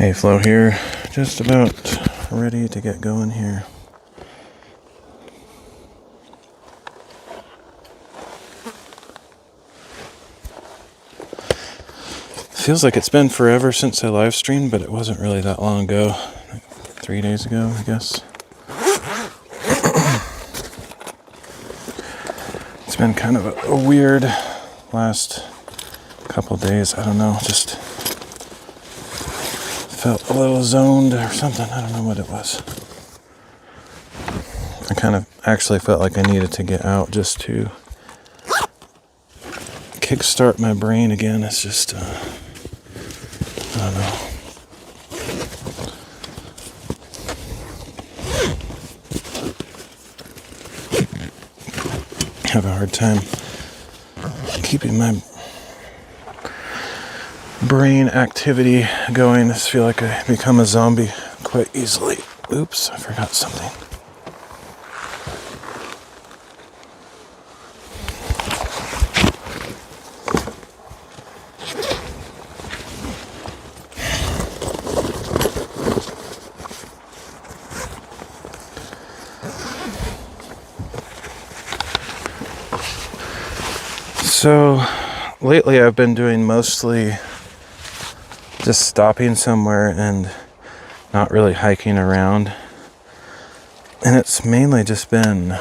Hey Flo here, just about ready to get going here. Feels like it's been forever since I live streamed, but it wasn't really that long ago. Like 3 days ago, I guess. It's been kind of a weird last couple days. I don't know, just felt a little zoned or something. I don't know what it was. I kind of actually felt like I needed to get out just to kickstart my brain again. It's just, I don't know. I have a hard time keeping my brain activity going. I just feel like I become a zombie quite easily. Oops, I forgot something. So lately I've been doing mostly just stopping somewhere and not really hiking around. And it's mainly just been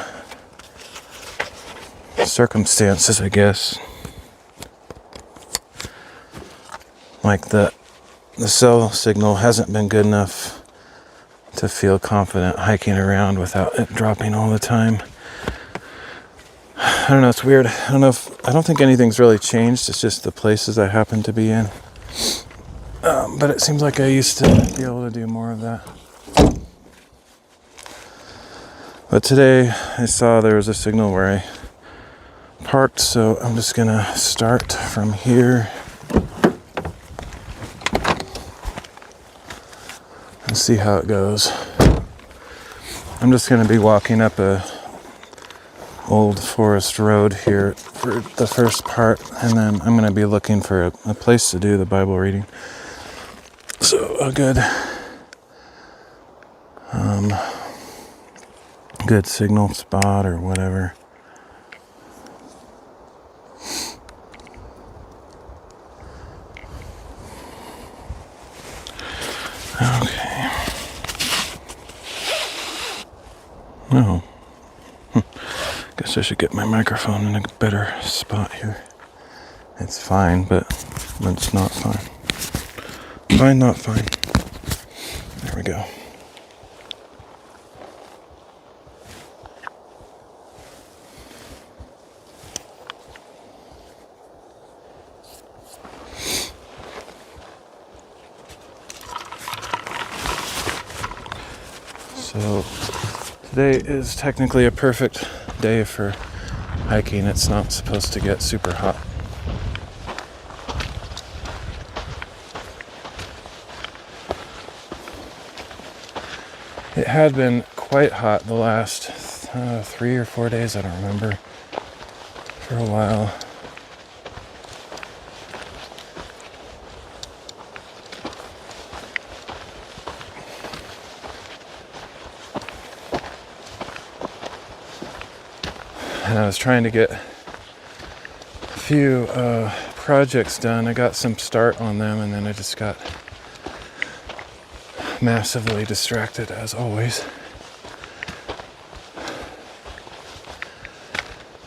circumstances, I guess. Like the cell signal hasn't been good enough to feel confident hiking around without it dropping all the time. I don't know, it's I don't think anything's really changed. It's just the places I happen to be in. But it seems like I used to be able to do more of that. But today I saw there was a signal where I parked, so I'm just gonna start from here and see how it goes. I'm just gonna be walking up a old forest road here for the first part, and then I'm going to be looking for a place to do the Bible reading. So a good signal spot or whatever. Okay. Oh. Guess I should get my microphone in a better spot here. It's fine, but it's not fine. Fine, not fine. There we go. So today is technically a perfect day for hiking. It's not supposed to get super hot. It had been quite hot the last 3 or 4 days, I don't remember, for a while. And I was trying to get a few projects done. I got some start on them, and then I just got massively distracted, as always.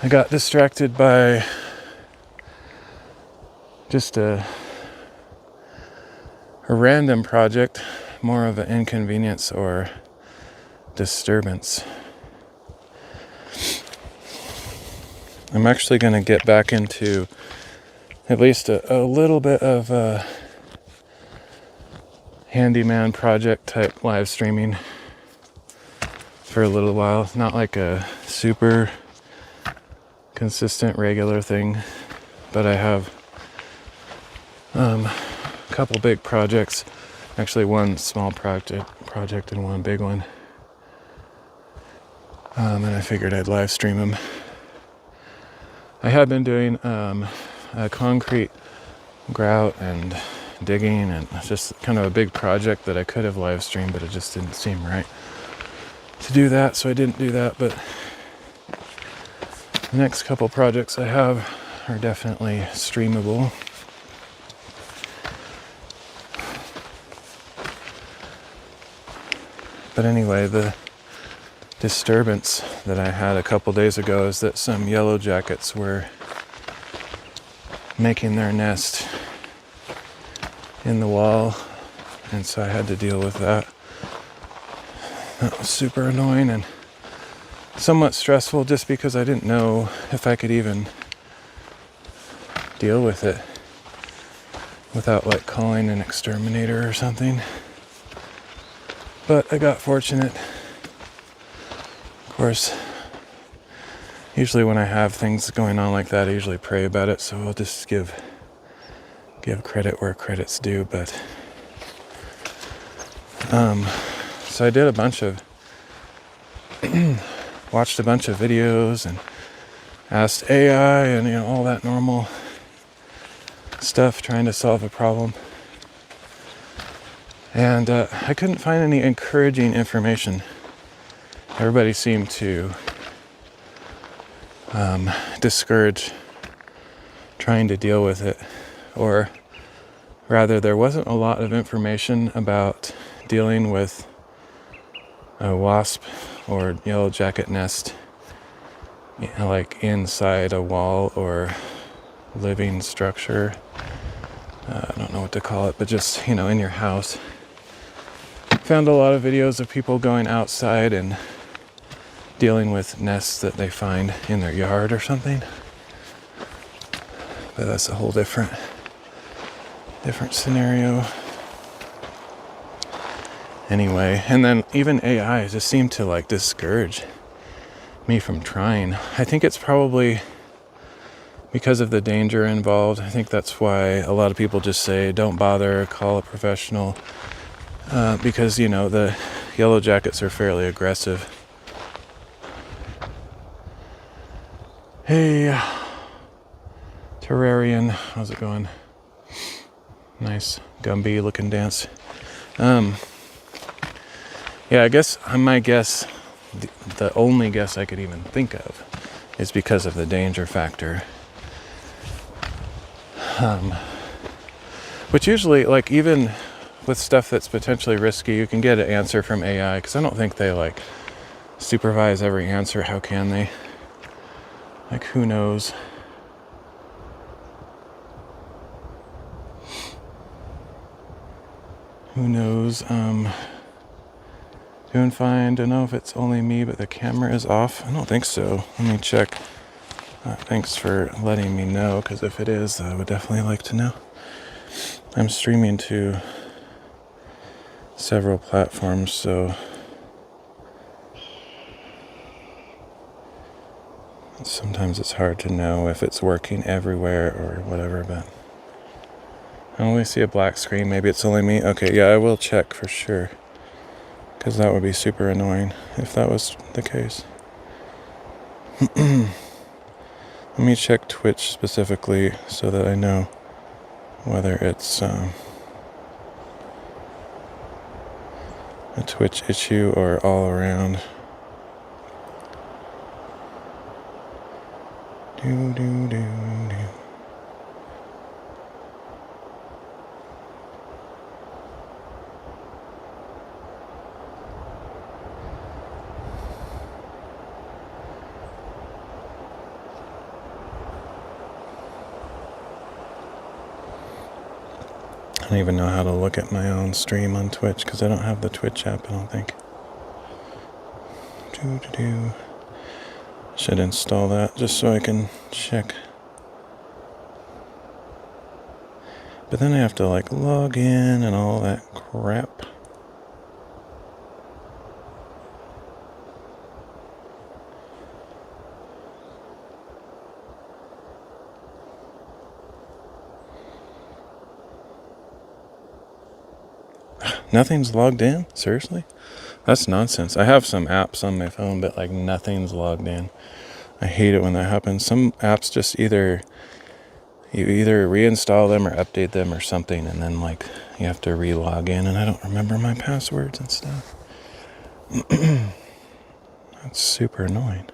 I got distracted by just a random project, more of an inconvenience or disturbance. I'm actually going to get back into at least a little bit of a handyman project type live streaming for a little while. Not like a super consistent regular thing, but I have a couple big projects. Actually, one small project and one big one. And I figured I'd live stream them. I had been doing a concrete grout and digging, and it's just kind of a big project that I could have live streamed, but it just didn't seem right to do that, so I didn't do that. But the next couple projects I have are definitely streamable. But anyway, the disturbance that I had a couple days ago is that some yellow jackets were making their nest in the wall, and so I had to deal with that. That was super annoying and somewhat stressful, just because I didn't know if I could even deal with it without like calling an exterminator or something. But I got fortunate. Of course, usually when I have things going on like that, I usually pray about it, so I'll just give credit where credit's due. But so I did a bunch of watched a bunch of videos and asked AI and all that normal stuff, trying to solve a problem. And I couldn't find any encouraging information. Everybody seemed to discourage trying to deal with it. Or rather, there wasn't a lot of information about dealing with a wasp or yellow jacket nest, like inside a wall or living structure. I don't know what to call it, but just, in your house. Found a lot of videos of people going outside and dealing with nests that they find in their yard or something. But that's a whole different scenario. Anyway, and then even AI just seemed to like discourage me from trying. I think it's probably because of the danger involved. I think that's why a lot of people just say, don't bother, call a professional. Because, the yellow jackets are fairly aggressive. Hey, Terrarian, how's it going? Nice Gumby looking dance. Yeah, I guess my guess, the only guess I could even think of, is because of the danger factor. Which usually, like, even with stuff that's potentially risky, you can get an answer from AI, because I don't think they like supervise every answer. How can they? Like, who knows? Doing fine. Don't know if it's only me, but the camera is off. I don't think so. Let me check. Thanks for letting me know, because if it is, I would definitely like to know. I'm streaming to several platforms, so sometimes it's hard to know if it's working everywhere or whatever, but I only see a black screen. Maybe it's only me. Okay, yeah, I will check for sure, because that would be super annoying if that was the case. Let me check Twitch specifically so that I know whether it's a Twitch issue or all around. I don't even know how to look at my own stream on Twitch, because I don't have the Twitch app, I don't think. Should install that just so I can check. But then I have to like log in and all that crap. Nothing's logged in? Seriously? That's nonsense. I have some apps on my phone, but like nothing's logged in. I hate it when that happens. Some apps just either, you either reinstall them or update them or something, and then like you have to re-log in, and I don't remember my passwords and stuff. That's super annoying.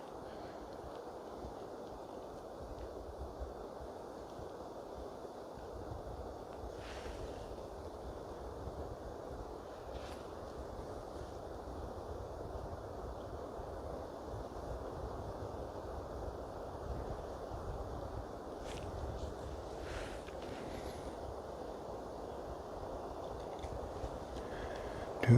I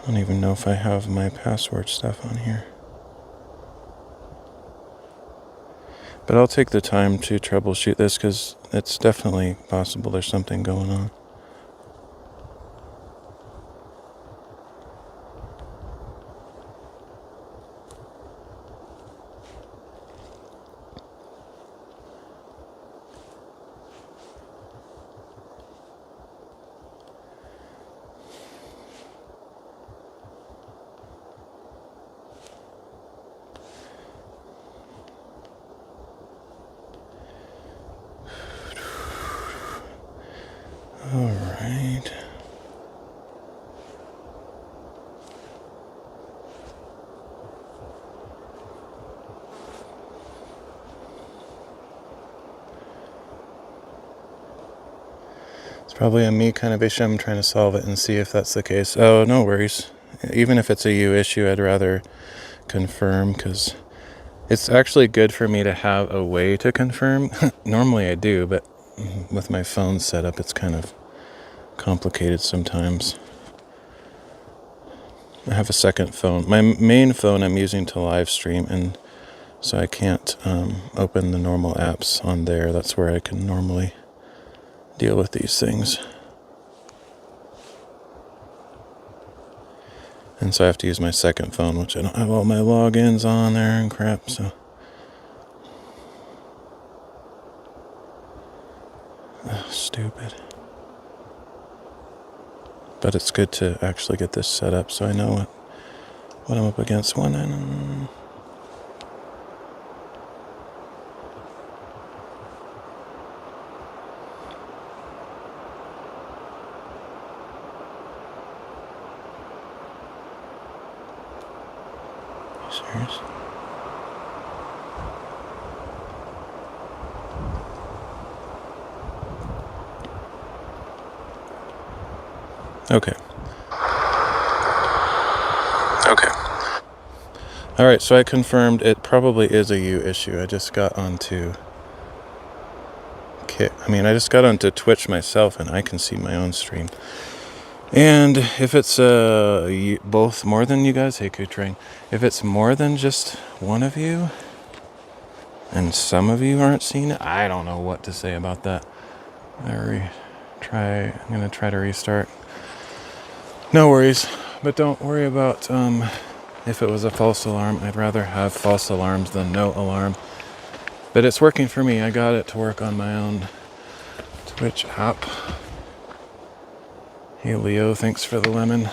don't even know if I have my password stuff on here. But I'll take the time to troubleshoot this because it's definitely possible there's something going on. All right. It's probably a me kind of issue. I'm trying to solve it and see if that's the case. Oh, no worries. Even if it's a you issue, I'd rather confirm because it's actually good for me to have a way to confirm. Normally I do, but with my phone set up, it's kind of complicated sometimes. I have a second phone. My main phone I'm using to live stream, and so I can't open the normal apps on there. That's where I can normally deal with these things. And so I have to use my second phone, which I don't have all my logins on there and crap, so. Oh, stupid. But it's good to actually get this set up so I know what I'm up against. Serious? Okay. All right, so I confirmed it probably is a you issue. I just got onto I just got onto Twitch myself, and I can see my own stream. And if it's both more than you guys, hey Kutrang, if it's more than just one of you, and some of you aren't seeing it, I don't know what to say about that. I'm gonna try to restart. No worries, but don't worry about if it was a false alarm. I'd rather have false alarms than no alarm. But it's working for me. I got it to work on my own Twitch app. Hey Leo, thanks for the lemon.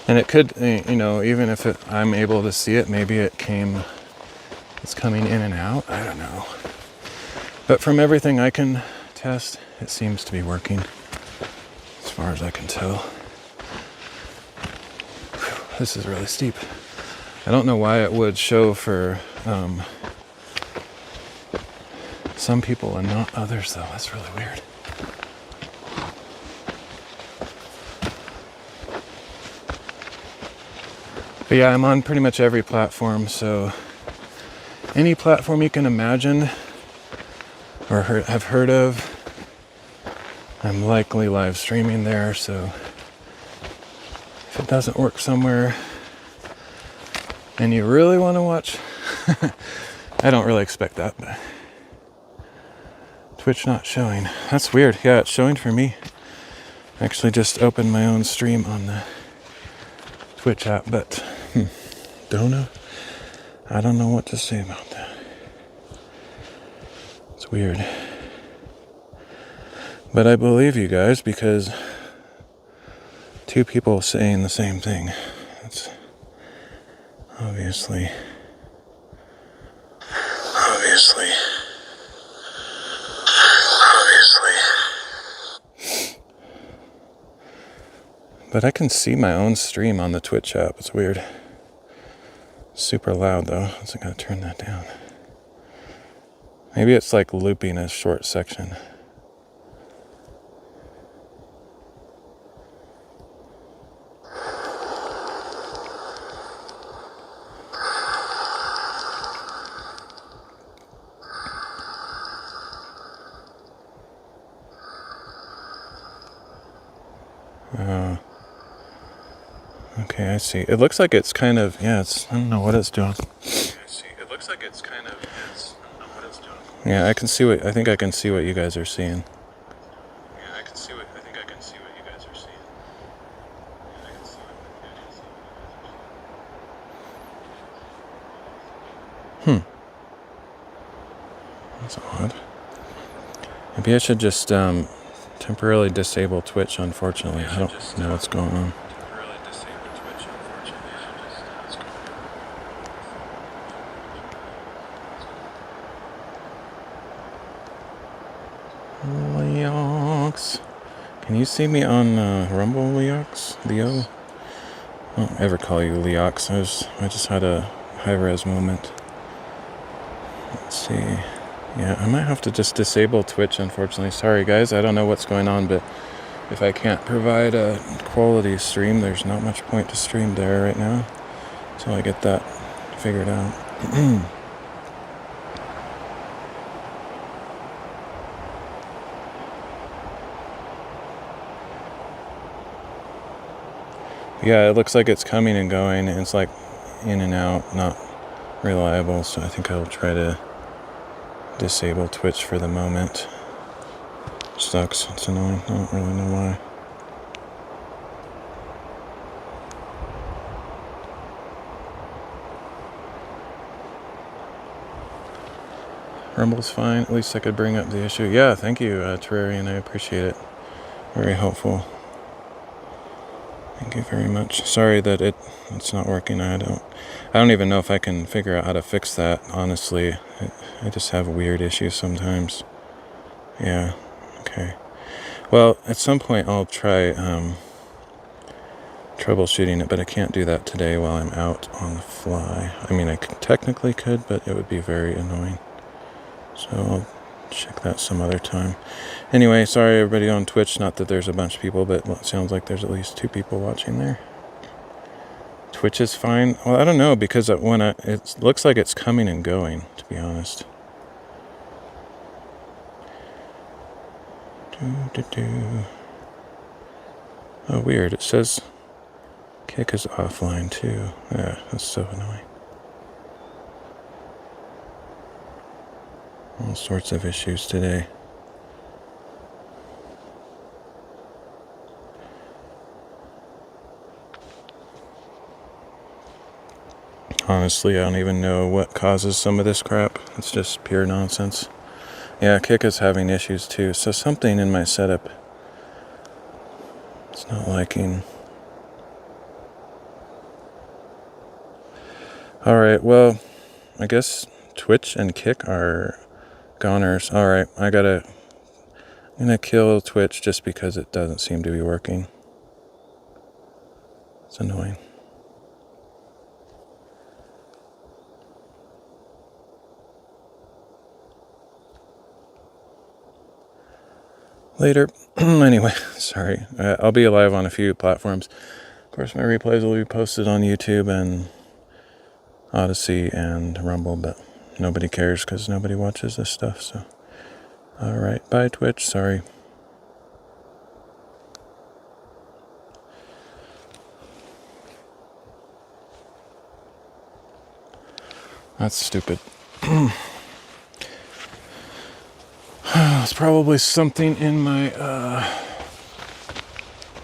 And it could, even if I'm able to see it, maybe it's coming in and out. I don't know. But from everything I can test, it seems to be working, as far as I can tell. Whew, this is really steep. I don't know why it would show for some people and not others, though. That's really weird. But yeah, I'm on pretty much every platform, so any platform you can imagine or have heard of, I'm likely live streaming there. So if it doesn't work somewhere and you really want to watch, I don't really expect that, but Twitch not showing. That's weird. Yeah, it's showing for me. I actually just opened my own stream on the Twitch app, but I don't know what to say about that. It's weird. But I believe you guys because two people saying the same thing. Obviously. But I can see my own stream on the Twitch app. It's weird. Super loud though, so I gotta turn that down. Maybe it's like looping a short section. Okay, I see. It looks like it's kind of, yeah, it's, I don't know what it's doing. Yeah, I can see what, I think I can see what you guys are seeing. That's odd. Maybe I should just temporarily disable Twitch, unfortunately. I don't know what's going on. Leox. Can you see me on Rumble, Leox? Leo? I don't ever call you Leox. I just had a high-res moment. Let's see. Yeah, I might have to just disable Twitch, unfortunately. Sorry, guys. I don't know what's going on, but if I can't provide a quality stream, there's not much point to stream there right now until I get that figured out. Yeah, it looks like it's coming and going. It's like in and out, not reliable. So I think I'll try to disable Twitch for the moment. Sucks. It's annoying. I don't really know why. Rumble's fine. At least I could bring up the issue. Yeah, thank you, Terrarian. I appreciate it. Very helpful. Thank you very much. Sorry that it's not working. I don't even know if I can figure out how to fix that, honestly. I just have weird issues sometimes. Yeah, okay. Well, at some point I'll try troubleshooting it, but I can't do that today while I'm out on the fly. I mean, I technically could, but it would be very annoying. So I'll check that some other time. Anyway, sorry everybody on Twitch. Not that there's a bunch of people, but it sounds like there's at least 2 people watching there. Twitch is fine. Well, I don't know, because it looks like it's coming and going, to be honest. Oh, weird. It says Kick is offline too. Yeah, that's so annoying. All sorts of issues today. Honestly, I don't even know what causes some of this crap. It's just pure nonsense. Yeah, Kick is having issues too. So something in my setup, it's not liking. Alright, well, I guess Twitch and Kick are goners. Alright, I'm gonna kill Twitch just because it doesn't seem to be working. It's annoying. Later. Anyway, sorry. I'll be live on a few platforms. Of course, my replays will be posted on YouTube and Odyssey and Rumble, but nobody cares because nobody watches this stuff. So, alright, bye Twitch. Sorry. That's stupid. It's probably something in my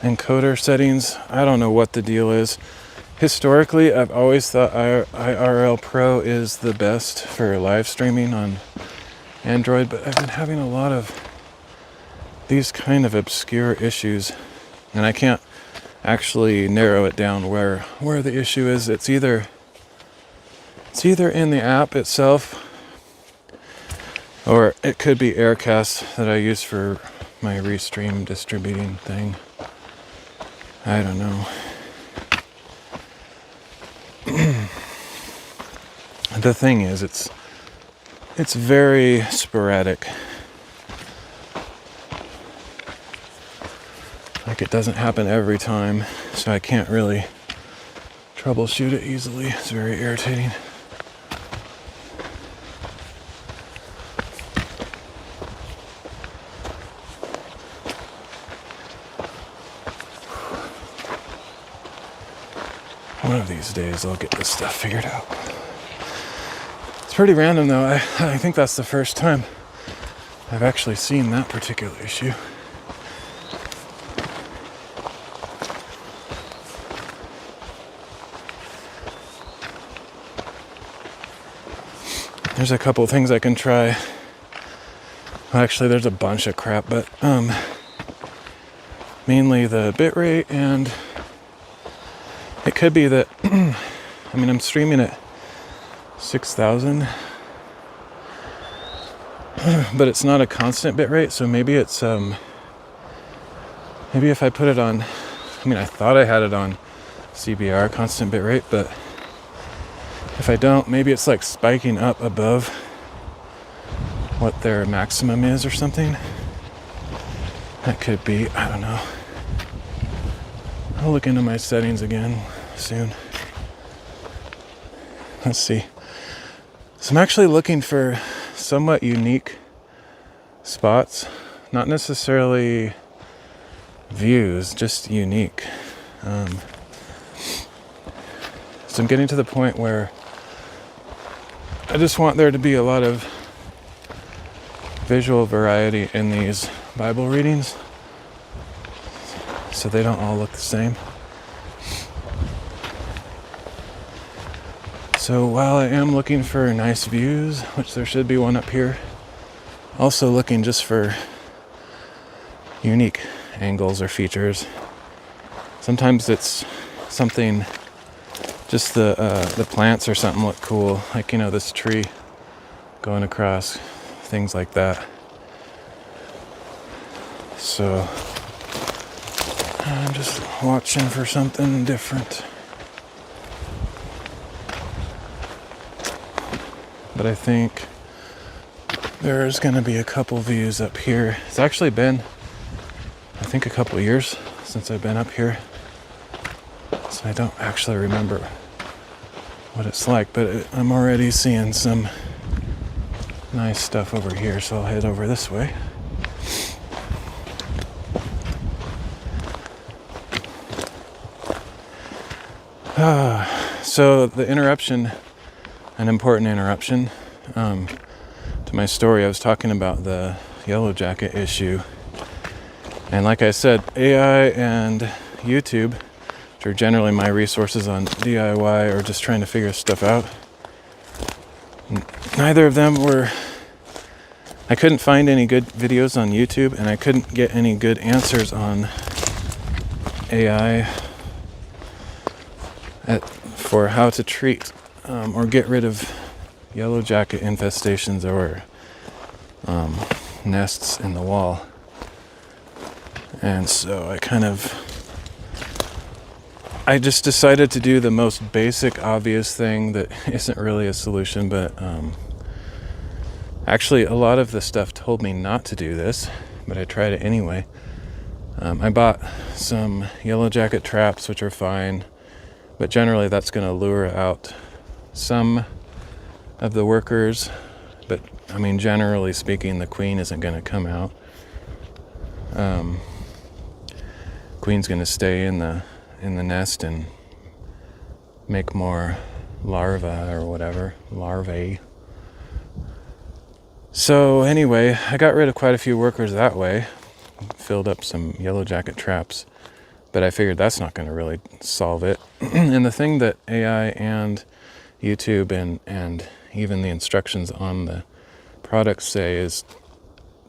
encoder settings. I don't know what the deal is. Historically, I've always thought IRL Pro is the best for live streaming on Android, but I've been having a lot of these kind of obscure issues, and I can't actually narrow it down where the issue is. It's either It's either in the app itself, or it could be Aircast that I use for my restream distributing thing. I don't know. The thing is, it's very sporadic. Like, it doesn't happen every time, so I can't really troubleshoot it easily. It's very irritating. One of these days I'll get this stuff figured out. It's pretty random though. I think that's the first time I've actually seen that particular issue. There's a couple things I can try. Well, actually, there's a bunch of crap, but mainly the bitrate, and it could be that I mean, I'm streaming at 6,000, but it's not a constant bitrate, so maybe it's maybe if I put it on, I mean, I thought I had it on CBR, constant bitrate, but if I don't, maybe it's like spiking up above what their maximum is or something. That could be, I don't know. I'll look into my settings again soon. Let's see. So I'm actually looking for somewhat unique spots, not necessarily views, just unique. So I'm getting to the point where I just want there to be a lot of visual variety in these Bible readings, so they don't all look the same. So while I am looking for nice views, which there should be one up here, also looking just for unique angles or features. Sometimes it's something, just the plants or something look cool, like, you know, this tree going across, things like that. So I'm just watching for something different. But I think there's gonna be a couple views up here. It's actually been, I think, a couple years since I've been up here, so I don't actually remember what it's like, but I'm already seeing some nice stuff over here, so I'll head over this way. So the interruption, an important interruption to my story, I was talking about the Yellow Jacket issue. And like I said, AI and YouTube, which are generally my resources on DIY or just trying to figure stuff out, neither of them were, I couldn't find any good videos on YouTube, and I couldn't get any good answers on AI for how to treat or get rid of yellow jacket infestations or nests in the wall. And so I just decided to do the most basic, obvious thing that isn't really a solution, but actually a lot of the stuff told me not to do this, but I tried it anyway. I bought some yellow jacket traps, which are fine, but generally that's going to lure out some of the workers. But I mean, generally speaking, the queen isn't going to come out. Queen's going to stay in the nest and make more larvae or whatever, larvae. So anyway, I got rid of quite a few workers that way, filled up some yellow jacket traps, but I figured that's not going to really solve it. And the thing that AI and YouTube and even the instructions on the products say is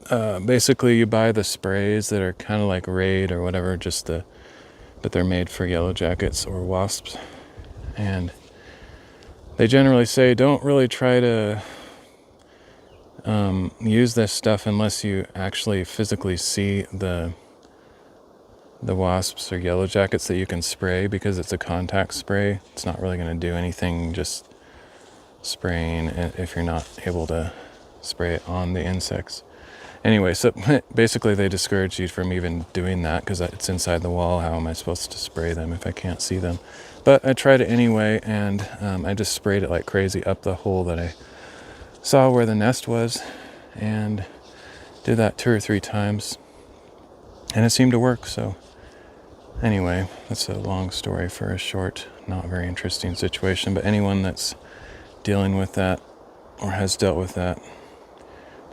basically you buy the sprays that are kind of like Raid or whatever, but they're made for yellow jackets or wasps, and they generally say don't really try to use this stuff unless you actually physically see the wasps or yellow jackets that you can spray, because it's a contact spray. It's not really going to do anything just spraying if you're not able to spray it on the insects. Anyway, so basically they discourage you from even doing that because it's inside the wall. How am I supposed to spray them if I can't see them? But I tried it anyway, and I just sprayed it like crazy up the hole that I saw where the nest was, and did that 2 or 3 times, and it seemed to work. So anyway, that's a long story for a short, not very interesting situation, but anyone that's dealing with that or has dealt with that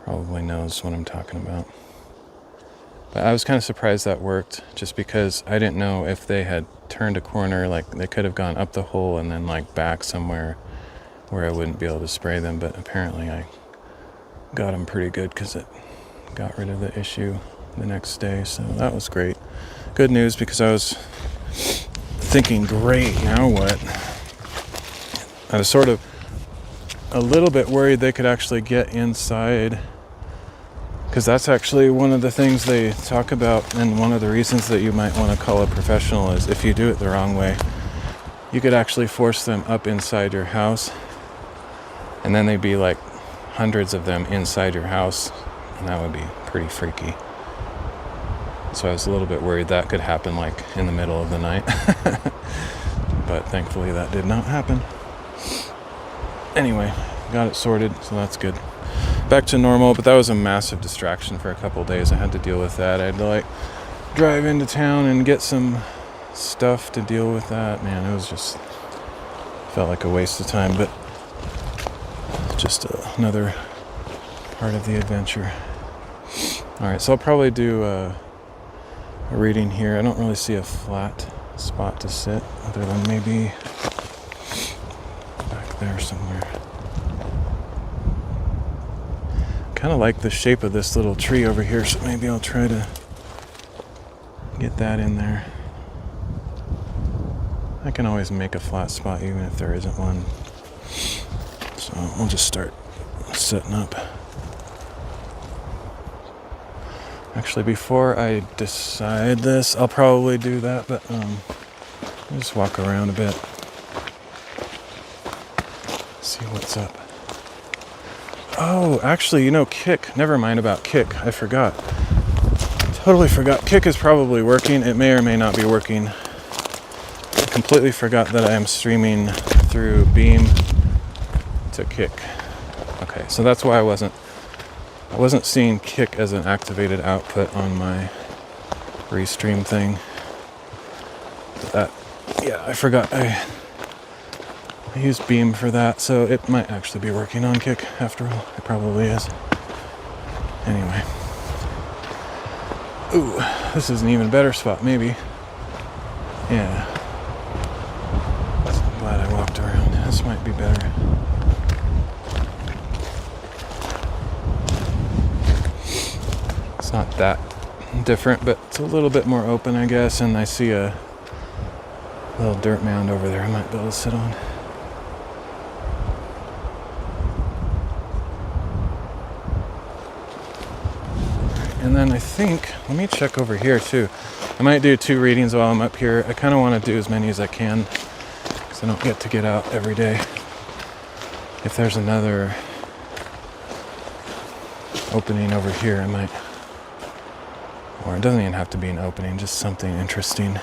probably knows what I'm talking about. But I was kind of surprised that worked, just because I didn't know if they had turned a corner, like they could have gone up the hole and then like back somewhere where I wouldn't be able to spray them, but apparently I got them pretty good because it got rid of the issue the next day. So that was great. Good news, because I was thinking, great, now what? I was sort of a little bit worried they could actually get inside, because that's actually one of the things they talk about, and one of the reasons that you might want to call a professional is if you do it the wrong way, you could actually force them up inside your house, and then they'd be like hundreds of them inside your house, and that would be pretty freaky. So I was a little bit worried that could happen like in the middle of the night. But thankfully that did not happen. Anyway, got it sorted, so that's good. Back to normal, but that was a massive distraction for a couple of days. I had to deal with that. I had to like drive into town and get some stuff to deal with that. Man, it was just felt like a waste of time, but just another part of the adventure. Alright, so I'll probably do a reading here. I don't really see a flat spot to sit, other than maybe back there somewhere. Kind of like the shape of this little tree over here, so maybe I'll try to get that in there. I can always make a flat spot even if there isn't one. So we'll just start setting up. Actually, before I decide this, I'll probably do that, but just walk around a bit. See what's up. Oh, actually, Kick. Never mind about Kick. I forgot. Totally forgot. Kick is probably working. It may or may not be working. I completely forgot that I am streaming through Beam to Kick. Okay, so that's why I wasn't seeing Kick as an activated output on my restream thing. I forgot. I used Beam for that, so it might actually be working on Kick after all. It probably is. Anyway. Ooh, this is an even better spot, maybe. Yeah. I'm glad I walked around. This might be better. It's not that different, but it's a little bit more open, I guess, and I see a little dirt mound over there I might be able to sit on. And then I think, let me check over here too. I might do 2 readings while I'm up here. I kind of want to do as many as I can, because I don't get to get out every day. If there's another opening over here, I might, or it doesn't even have to be an opening, just something interesting.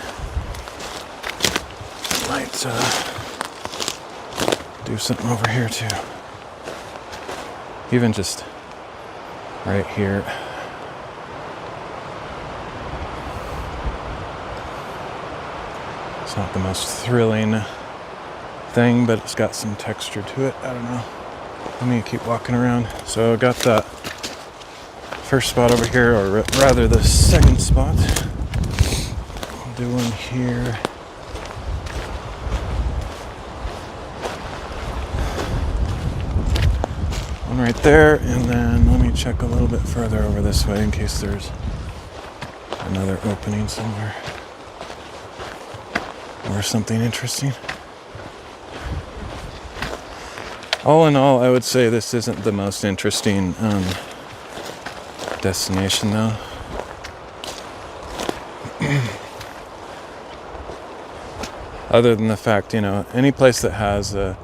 Might do something over here too. Even just right here. It's not the most thrilling thing, but it's got some texture to it. I don't know. Let me keep walking around. So I got that first spot over here, or rather the second spot. I'll do one here. One right there, and then let me check a little bit further over this way in case there's another opening somewhere. Or something interesting. All in all, I would say this isn't the most interesting destination though. Other than the fact, any place that has a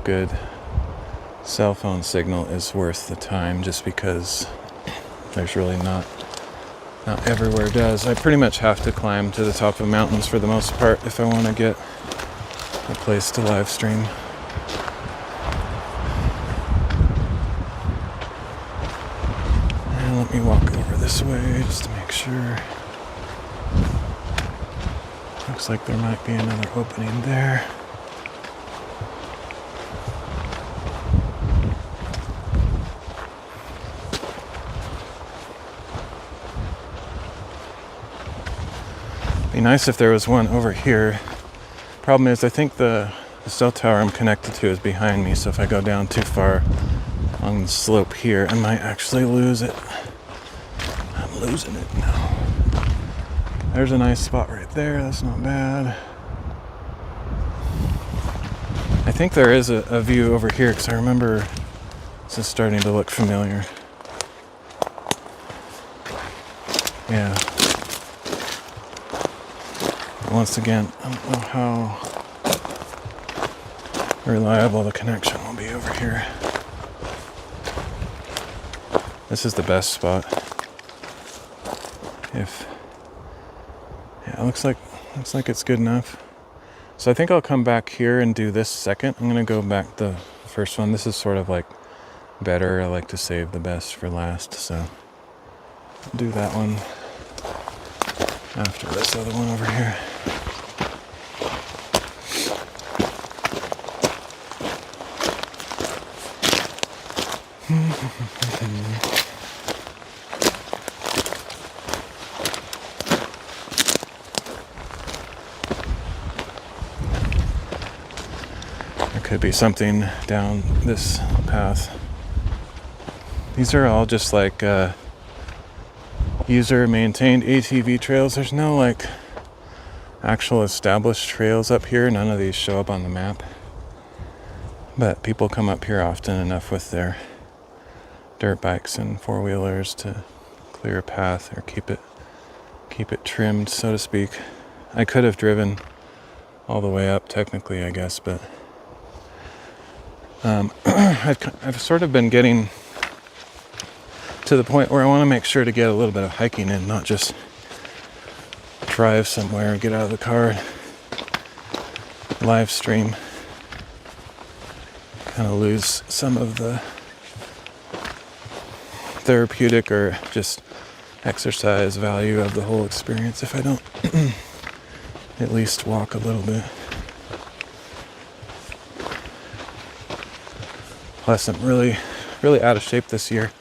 good cell phone signal is worth the time, just because there's really not everywhere does. I pretty much have to climb to the top of mountains for the most part if I want to get a place to live stream. And let me walk over this way just to make sure. Looks like there might be another opening there. Be nice if there was one over here. Problem is, I think the cell tower I'm connected to is behind me, so if I go down too far on the slope here, I might actually lose it. I'm losing it now. There's a nice spot right there. That's not bad. I think there is a view over here, because I remember this is starting to look familiar. Yeah. Once again, I don't know how reliable the connection will be over here. This is the best spot. Yeah, it looks like it's good enough. So I think I'll come back here and do this second. I'm gonna go back the first one. This is sort of like better. I like to save the best for last, so I'll do that one after this other one over here. There could be something down this path. These are all just like user maintained ATV trails. There's no like actual established trails up here. None of these show up on the map. But people come up here often enough with their dirt bikes and four-wheelers to clear a path or keep it trimmed, so to speak. I could have driven all the way up technically, I guess, but I've sort of been getting to the point where I want to make sure to get a little bit of hiking in, not just drive somewhere and get out of the car and live stream. Kind of lose some of the therapeutic or just exercise value of the whole experience if I don't at least walk a little bit. Plus, I'm really out of shape this year,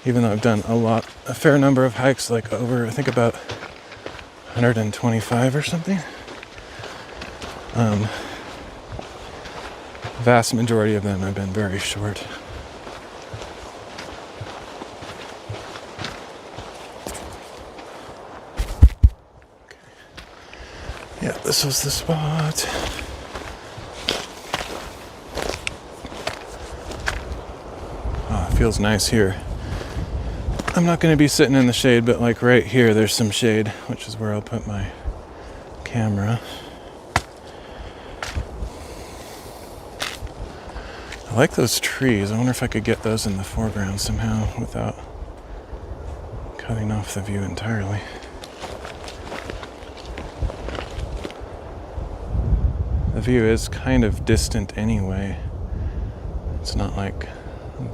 even though I've done a fair number of hikes, like over, I think about 125 or something. Vast majority of them have been very short. Yeah, this was the spot. Oh, it feels nice here. I'm not going to be sitting in the shade, but like right here, there's some shade, which is where I'll put my camera. I like those trees. I wonder if I could get those in the foreground somehow without cutting off the view entirely. The view is kind of distant anyway. It's not like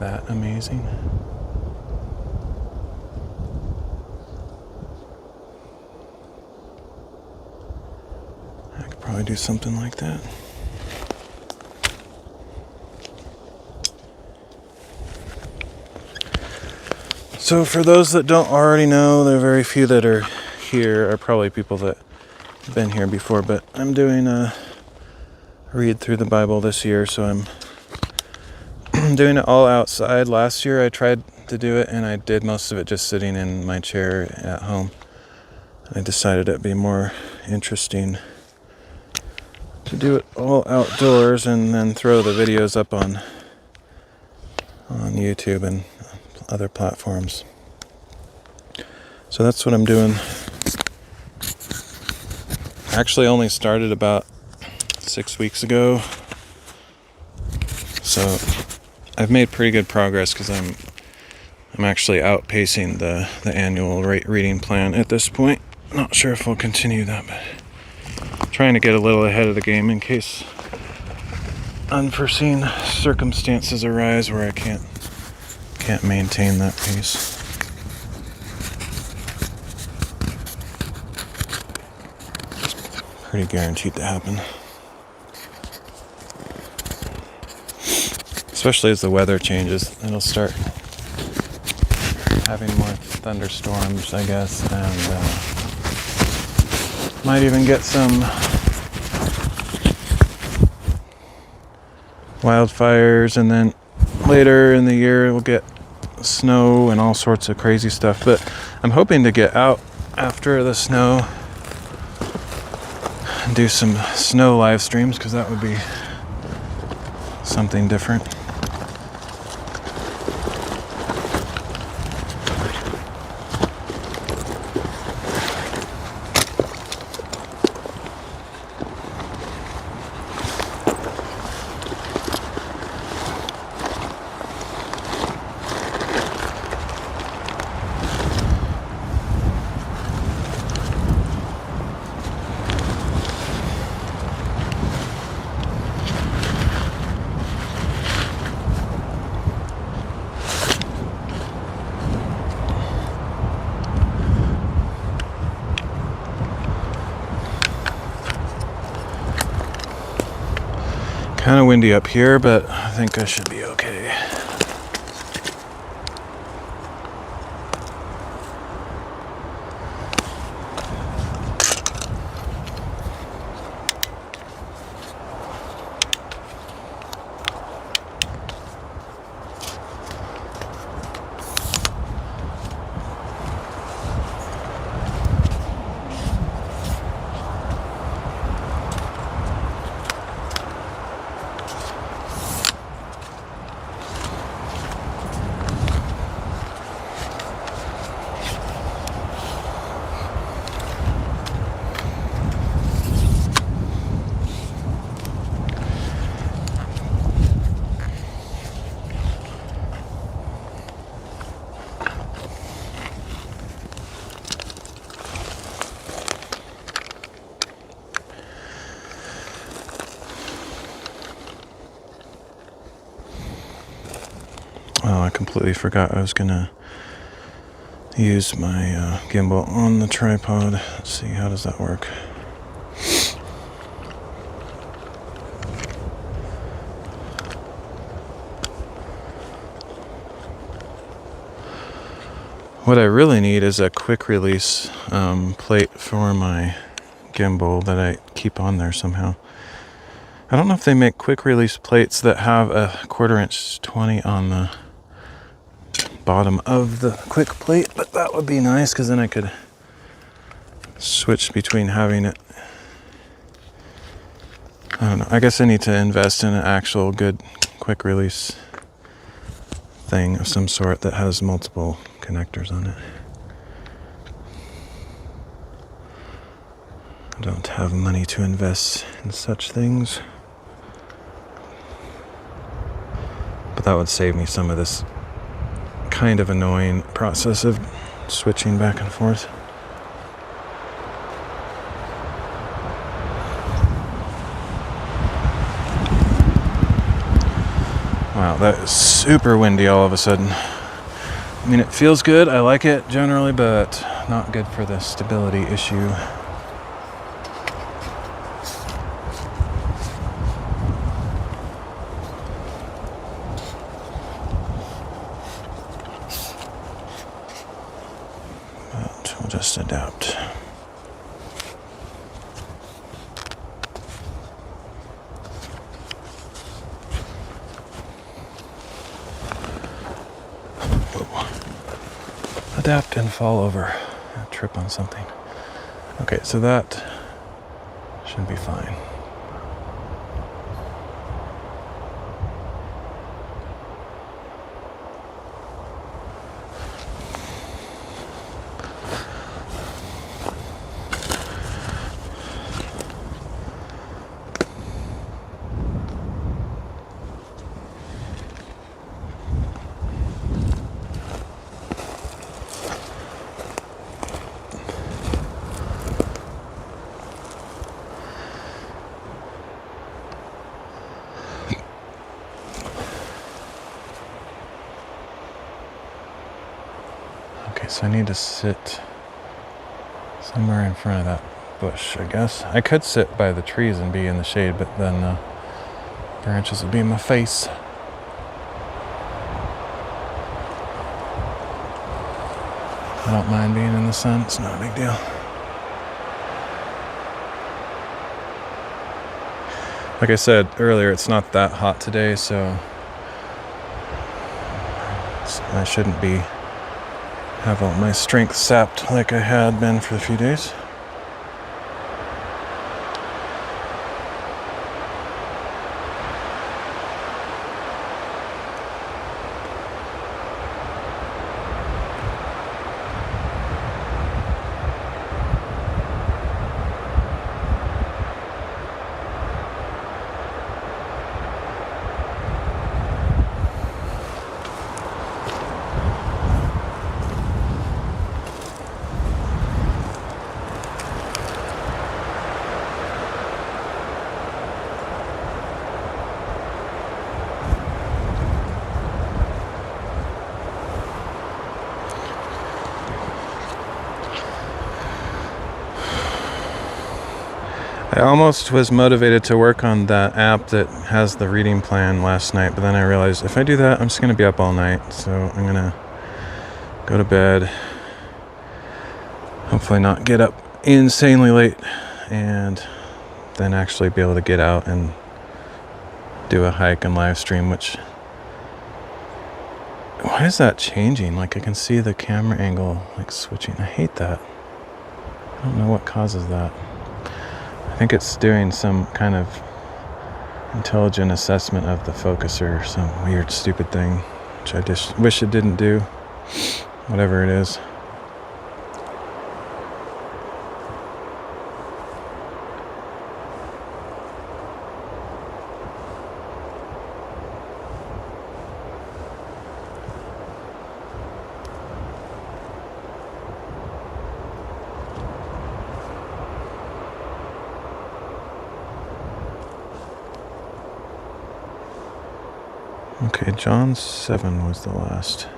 that amazing. I could probably do something like that. So for those that don't already know, there are very few that are here, are probably people that have been here before, but I'm doing a read through the Bible this year, so I'm doing it all outside. Last year I tried to do it, and I did most of it just sitting in my chair at home. I decided it'd be more interesting to do it all outdoors and then throw the videos up on YouTube and other platforms. So that's what I'm doing. Actually only started about 6 weeks ago. So I've made pretty good progress because I'm actually outpacing the annual reading plan at this point. Not sure if I'll continue that, but trying to get a little ahead of the game in case unforeseen circumstances arise where I can't maintain that pace. Pretty guaranteed to happen. Especially as the weather changes, it'll start having more thunderstorms, I guess, and might even get some wildfires, and then later in the year we'll get snow and all sorts of crazy stuff. But I'm hoping to get out after the snow and do some snow live streams, because that would be something different. Kind of windy up here, but I think I should be okay. Oh, I completely forgot I was gonna use my gimbal on the tripod. Let's see, how does that work? What I really need is a quick release plate for my gimbal that I keep on there somehow. I don't know if they make quick release plates that have a 1/4 inch 20 on the bottom of the quick plate, but that would be nice, because then I could switch between having it. I don't know, I guess I need to invest in an actual good quick release thing of some sort that has multiple connectors on it. I don't have money to invest in such things, but that would save me some of this kind of annoying process of switching back and forth. Wow, that is super windy all of a sudden. I mean, it feels good, I like it generally, but not good for the stability issue. We'll just adapt. Whoa. Adapt and fall over. Trip on something. Okay, so that should be fine. So I need to sit somewhere in front of that bush, I guess. I could sit by the trees and be in the shade, but then the branches would be in my face. I don't mind being in the sun, it's not a big deal. Like I said earlier, it's not that hot today, so I shouldn't have all my strength sapped like I had been for a few days. I almost was motivated to work on that app that has the reading plan last night, but then I realized if I do that, I'm just going to be up all night. So I'm going to go to bed, hopefully not get up insanely late, and then actually be able to get out and do a hike and live stream, which... Why is that changing? Like I can see the camera angle like switching. I hate that. I don't know what causes that. I think it's doing some kind of intelligent assessment of the focuser or some weird stupid thing, which I just wish it didn't do. Whatever it is. Okay, John 7 was the last.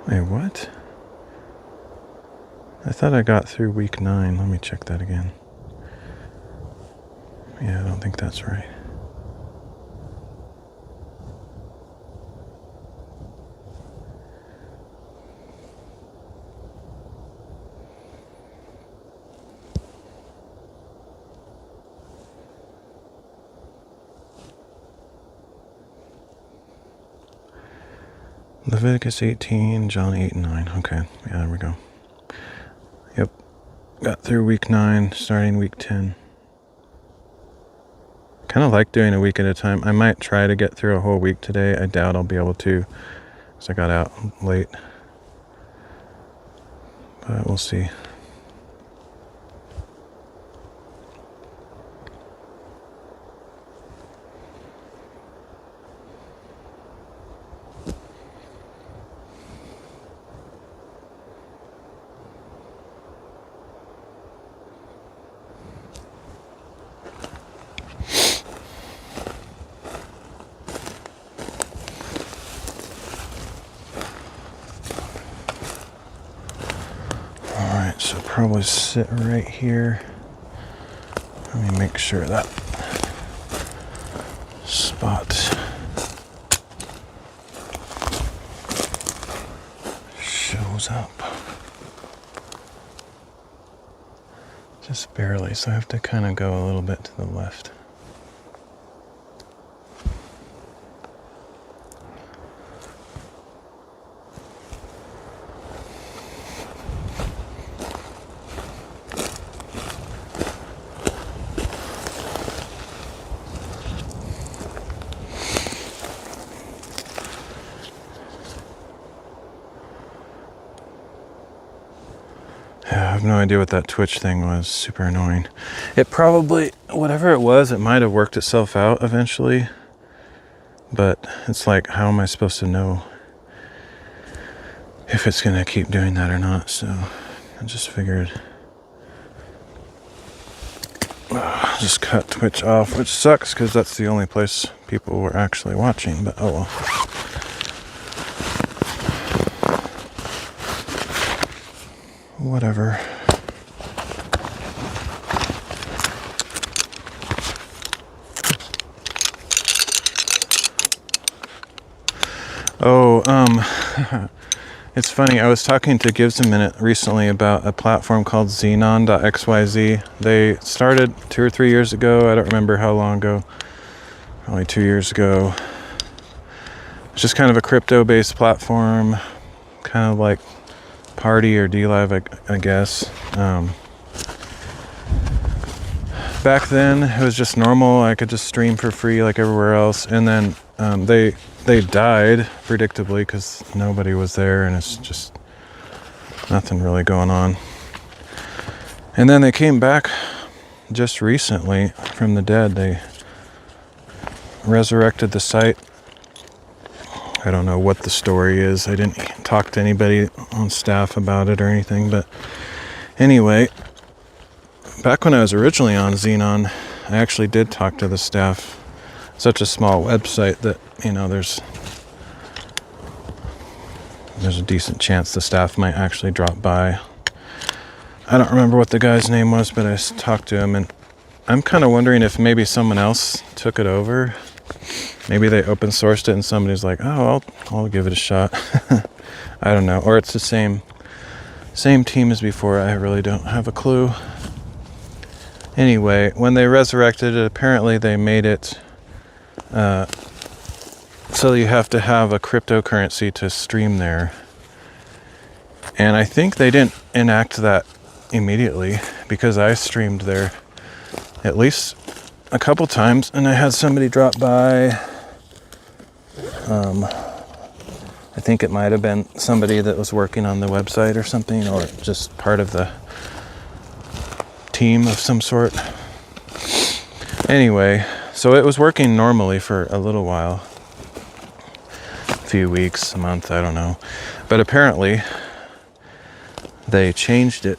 Wait, what? I thought I got through week 9. Let me check that again. Yeah, I don't think that's right. Leviticus 18, John 8 and 9. Okay, yeah, there we go. Yep, got through week 9, starting week 10. Kind of like doing a week at a time. I might try to get through a whole week today. I doubt I'll be able to, because I got out late. But we'll see. Alright, so probably sit right here. Let me make sure that spot shows up. Just barely, so I have to kind of go a little bit to the left. Yeah, I have no idea what that Twitch thing was. Super annoying. It probably, whatever it was, it might have worked itself out eventually. But it's like, how am I supposed to know if it's going to keep doing that or not? So I just figured just cut Twitch off, which sucks because that's the only place people were actually watching. But oh well. whatever. Oh, it's funny. I was talking to Gives a Minute recently about a platform called Xenon.xyz. They started 2 or 3 years ago. I don't remember how long ago. Probably 2 years ago. It's just kind of a crypto-based platform, kind of like Party or DLive, I guess. Back then, it was just normal. I could just stream for free like everywhere else. And then they died, predictably, because nobody was there, and it's just nothing really going on. And then they came back just recently from the dead. They resurrected the site. I don't know what the story is. I didn't talk to anybody on staff about it or anything, but anyway, back when I was originally on Xenon, I actually did talk to the staff. Such a small website that, there's a decent chance the staff might actually drop by. I don't remember what the guy's name was, but I talked to him, and I'm kind of wondering if maybe someone else took it over. Maybe they open sourced it and somebody's like, oh, I'll give it a shot. I don't know. Or it's the same team as before. I really don't have a clue. Anyway, when they resurrected it, apparently they made it so you have to have a cryptocurrency to stream there. And I think they didn't enact that immediately, because I streamed there at least a couple times, and I had somebody drop by. I think it might have been somebody that was working on the website or something, or just part of the team of some sort. Anyway, so it was working normally for a little while. A few weeks, a month, I don't know. But apparently, they changed it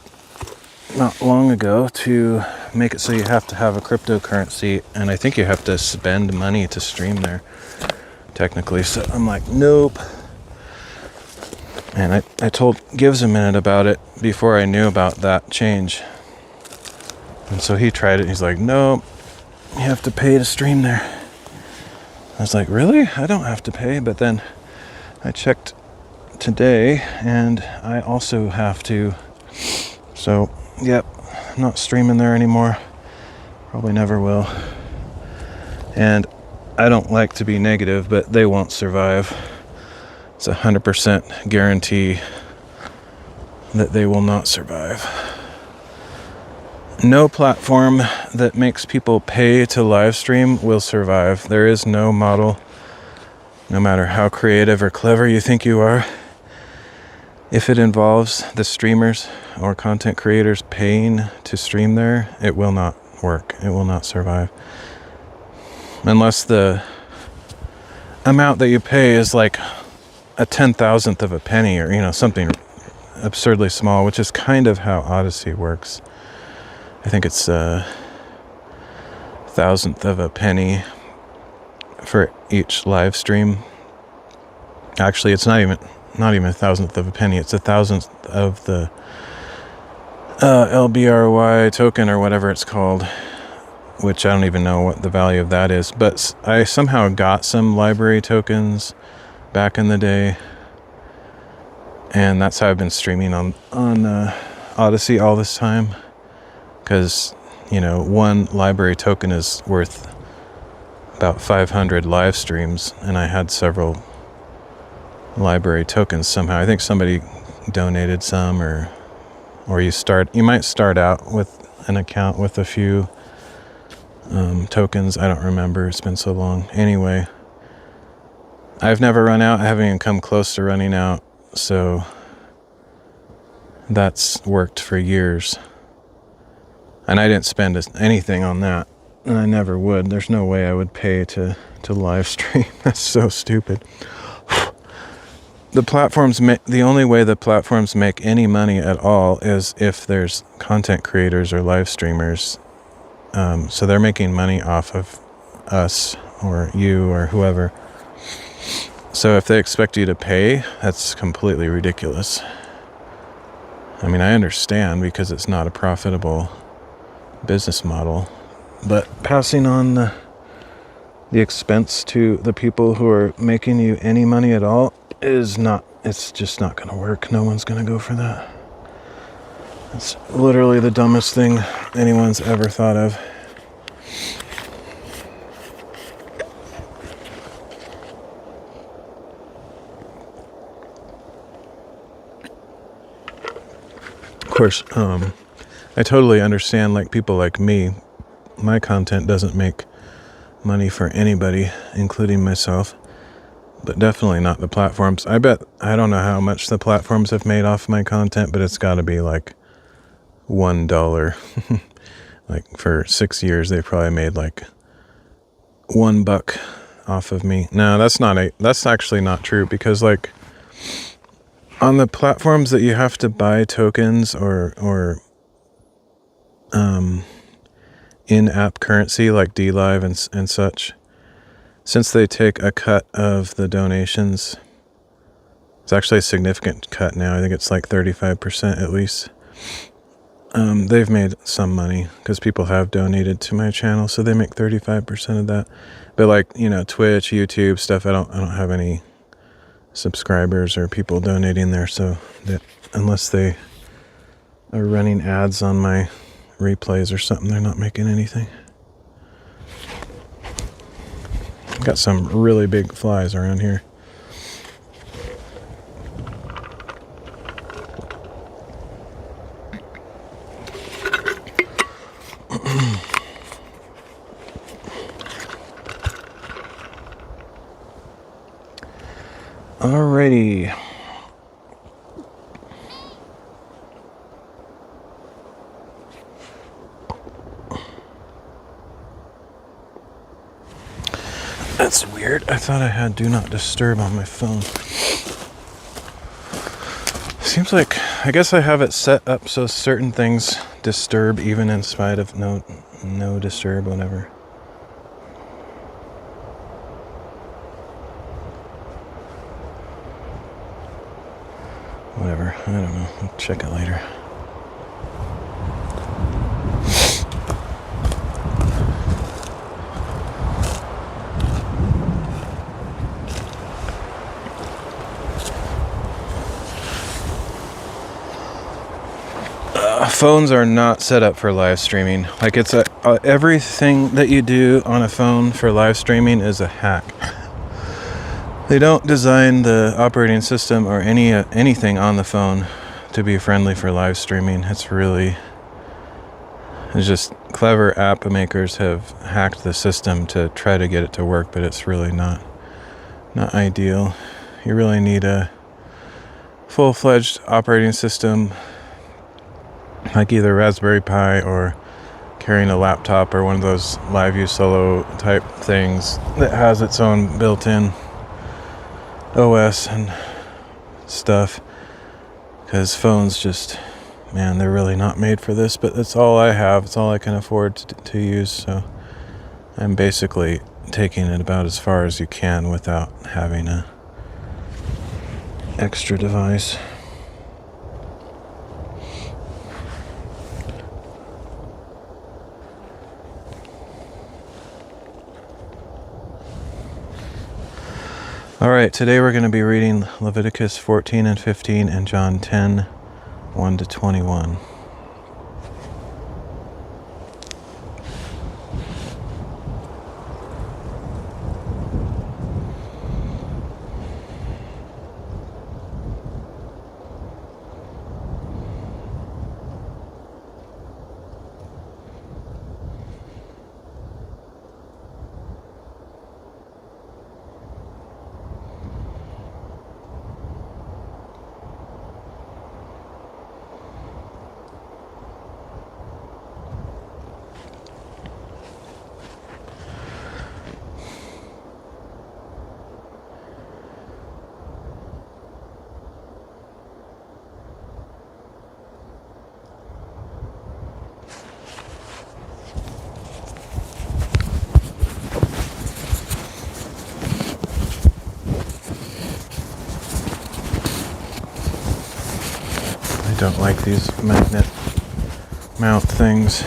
not long ago to make it so you have to have a cryptocurrency, and I think you have to spend money to stream there, technically. So I'm like, nope. And I told Gives a Minute about it before I knew about that change. And so he tried it, and he's like, no, you have to pay to stream there. I was like, really? I don't have to pay. But then I checked today, and I also have to. So, yep, I'm not streaming there anymore. Probably never will. And I don't like to be negative, but they won't survive. It's 100% guarantee that they will not survive. No platform that makes people pay to live stream will survive. There is no model, no matter how creative or clever you think you are. If it involves the streamers or content creators paying to stream there, it will not work. It will not survive. Unless the amount that you pay is like a 10,000th of a penny, or something absurdly small, which is kind of how Odyssey works. I think it's a 1,000th of a penny for each live stream. Actually, it's not even 1,000th of a penny. It's 1,000th of the LBRY token, or whatever it's called, which I don't even know what the value of that is. But I somehow got some library tokens back in the day, and that's how I've been streaming on Odyssey all this time, because one library token is worth about 500 live streams, and I had several library tokens somehow. I think somebody donated some, or you might start out with an account with a few tokens. I don't remember, it's been so long. Anyway, I've never run out. I haven't even come close to running out, so that's worked for years. And I didn't spend anything on that, and I never would. There's no way I would pay to live stream. That's so stupid. The only way the platforms make any money at all is if there's content creators or live streamers. So they're making money off of us or you or whoever. So if they expect you to pay, that's completely ridiculous. I mean, I understand because it's not a profitable business model, but passing on the expense to the people who are making you any money at all is not, it's just not going to work. No one's going to go for that. It's literally the dumbest thing anyone's ever thought of. Of course, I totally understand, like, people like me, my content doesn't make money for anybody, including myself, but definitely not the platforms. I don't know how much the platforms have made off my content, but it's got to be like $1. Like, for 6 years, they probably made like $1 off of me. No, that's actually not true, because like on the platforms that you have to buy tokens or in-app currency like DLive and such, since they take a cut of the donations, it's actually a significant cut now. I think it's like 35% at least. They've made some money because people have donated to my channel, so they make 35% of that. But like, you know, Twitch, YouTube stuff, I don't have any subscribers or people donating there, so that, unless they are running ads on my replays or something, they're not making anything. Got some really big flies around here. Alrighty. That's weird. I thought I had Do Not Disturb on my phone. Seems like, I guess I have it set up so certain things disturb even in spite of no disturb, whatever. Whatever, I don't know. I'll check it later. Phones are not set up for live streaming. Like, it's everything that you do on a phone for live streaming is a hack. They don't design the operating system or anything on the phone to be friendly for live streaming. It's just clever app makers have hacked the system to try to get it to work, but it's really not ideal. You really need a full-fledged operating system, like either Raspberry Pi or carrying a laptop or one of those LiveView Solo type things that has its own built-in OS and stuff, because phones just, man, they're really not made for this. But that's all I have. It's all I can afford to use, so I'm basically taking it about as far as you can without having a extra device. All right, today we're going to be reading Leviticus 14 and 15 and John 10, 1 to 21. don't like these magnet mount things.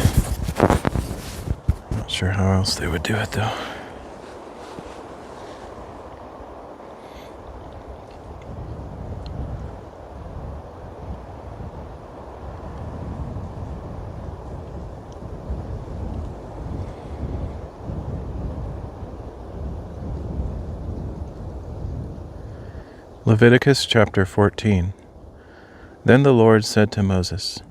Not sure how else they would do it though. Leviticus chapter 14. Then the Lord said to Moses,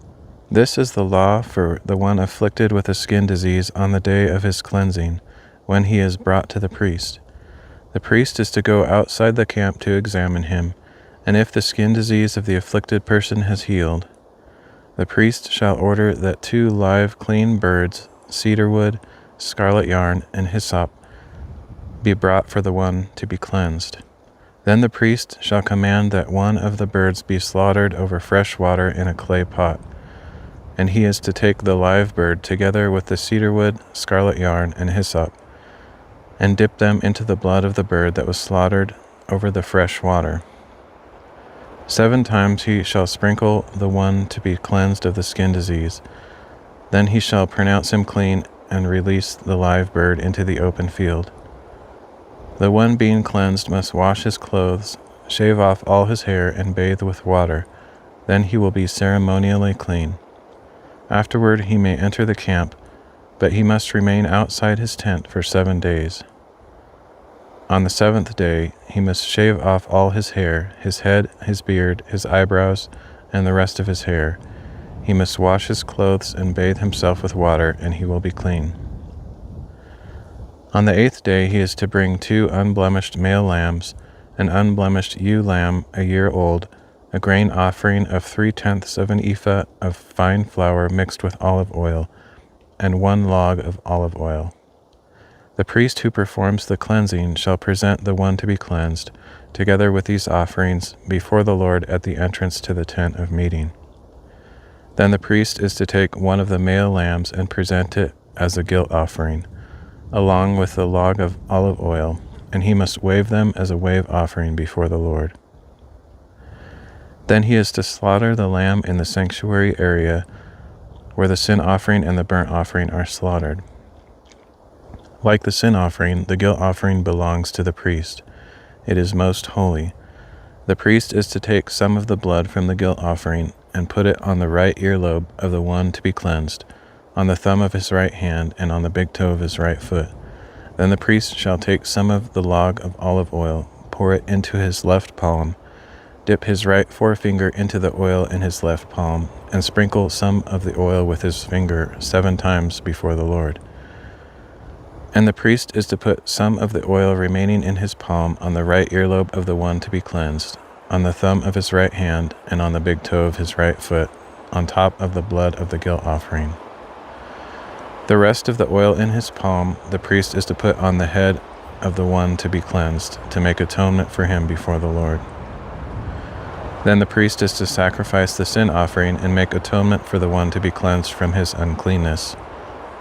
"This is the law for the one afflicted with a skin disease on the day of his cleansing, when he is brought to the priest. The priest is to go outside the camp to examine him, and if the skin disease of the afflicted person has healed, the priest shall order that 2 live clean birds, cedar wood, scarlet yarn, and hyssop, be brought for the one to be cleansed. Then the priest shall command that one of the birds be slaughtered over fresh water in a clay pot, and he is to take the live bird together with the cedar wood, scarlet yarn, and hyssop, and dip them into the blood of the bird that was slaughtered over the fresh water. 7 times he shall sprinkle the one to be cleansed of the skin disease. Then he shall pronounce him clean and release the live bird into the open field. The one being cleansed must wash his clothes, shave off all his hair, and bathe with water. Then he will be ceremonially clean. Afterward he may enter the camp, but he must remain outside his tent for 7 days. On the 7th day he must shave off all his hair, his head, his beard, his eyebrows, and the rest of his hair. He must wash his clothes and bathe himself with water, and he will be clean. On the 8th day he is to bring 2 unblemished male lambs, an unblemished ewe lamb a year old, a grain offering of 3/10 of an ephah of fine flour mixed with olive oil, and 1 log of olive oil. The priest who performs the cleansing shall present the one to be cleansed, together with these offerings, before the Lord at the entrance to the tent of meeting. Then the priest is to take one of the male lambs and present it as a guilt offering, along with the log of olive oil, and he must wave them as a wave offering before the Lord. Then he is to slaughter the lamb in the sanctuary area where the sin offering and the burnt offering are slaughtered. Like the sin offering, the guilt offering belongs to the priest. It is most holy. The priest is to take some of the blood from the guilt offering and put it on the right earlobe of the one to be cleansed, on the thumb of his right hand, and on the big toe of his right foot. Then the priest shall take some of the log of olive oil, pour it into his left palm, dip his right forefinger into the oil in his left palm, and sprinkle some of the oil with his finger 7 times before the Lord. And the priest is to put some of the oil remaining in his palm on the right earlobe of the one to be cleansed, on the thumb of his right hand, and on the big toe of his right foot, on top of the blood of the guilt offering. The rest of the oil in his palm the priest is to put on the head of the one to be cleansed, to make atonement for him before the Lord. Then the priest is to sacrifice the sin offering and make atonement for the one to be cleansed from his uncleanness.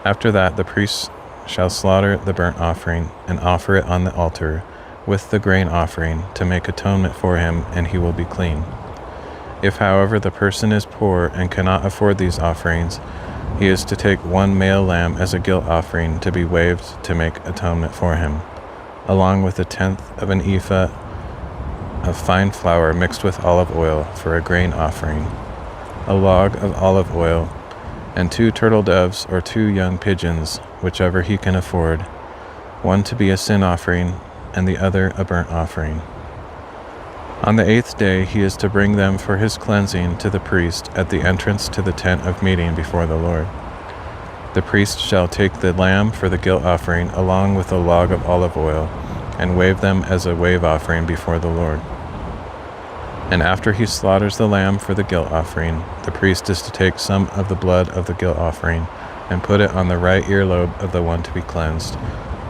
After that the priest shall slaughter the burnt offering and offer it on the altar with the grain offering to make atonement for him, and he will be clean. If, however, the person is poor and cannot afford these offerings, he is to take 1 male lamb as a guilt offering to be waved to make atonement for him, along with 1/10 of an ephah of fine flour mixed with olive oil for a grain offering, a log of olive oil, and 2 turtle doves or 2 young pigeons, whichever he can afford, one to be a sin offering and the other a burnt offering. On the 8th day he is to bring them for his cleansing to the priest at the entrance to the tent of meeting before the Lord. The priest shall take the lamb for the guilt offering along with a log of olive oil, and wave them as a wave offering before the Lord. And after he slaughters the lamb for the guilt offering, the priest is to take some of the blood of the guilt offering and put it on the right earlobe of the one to be cleansed,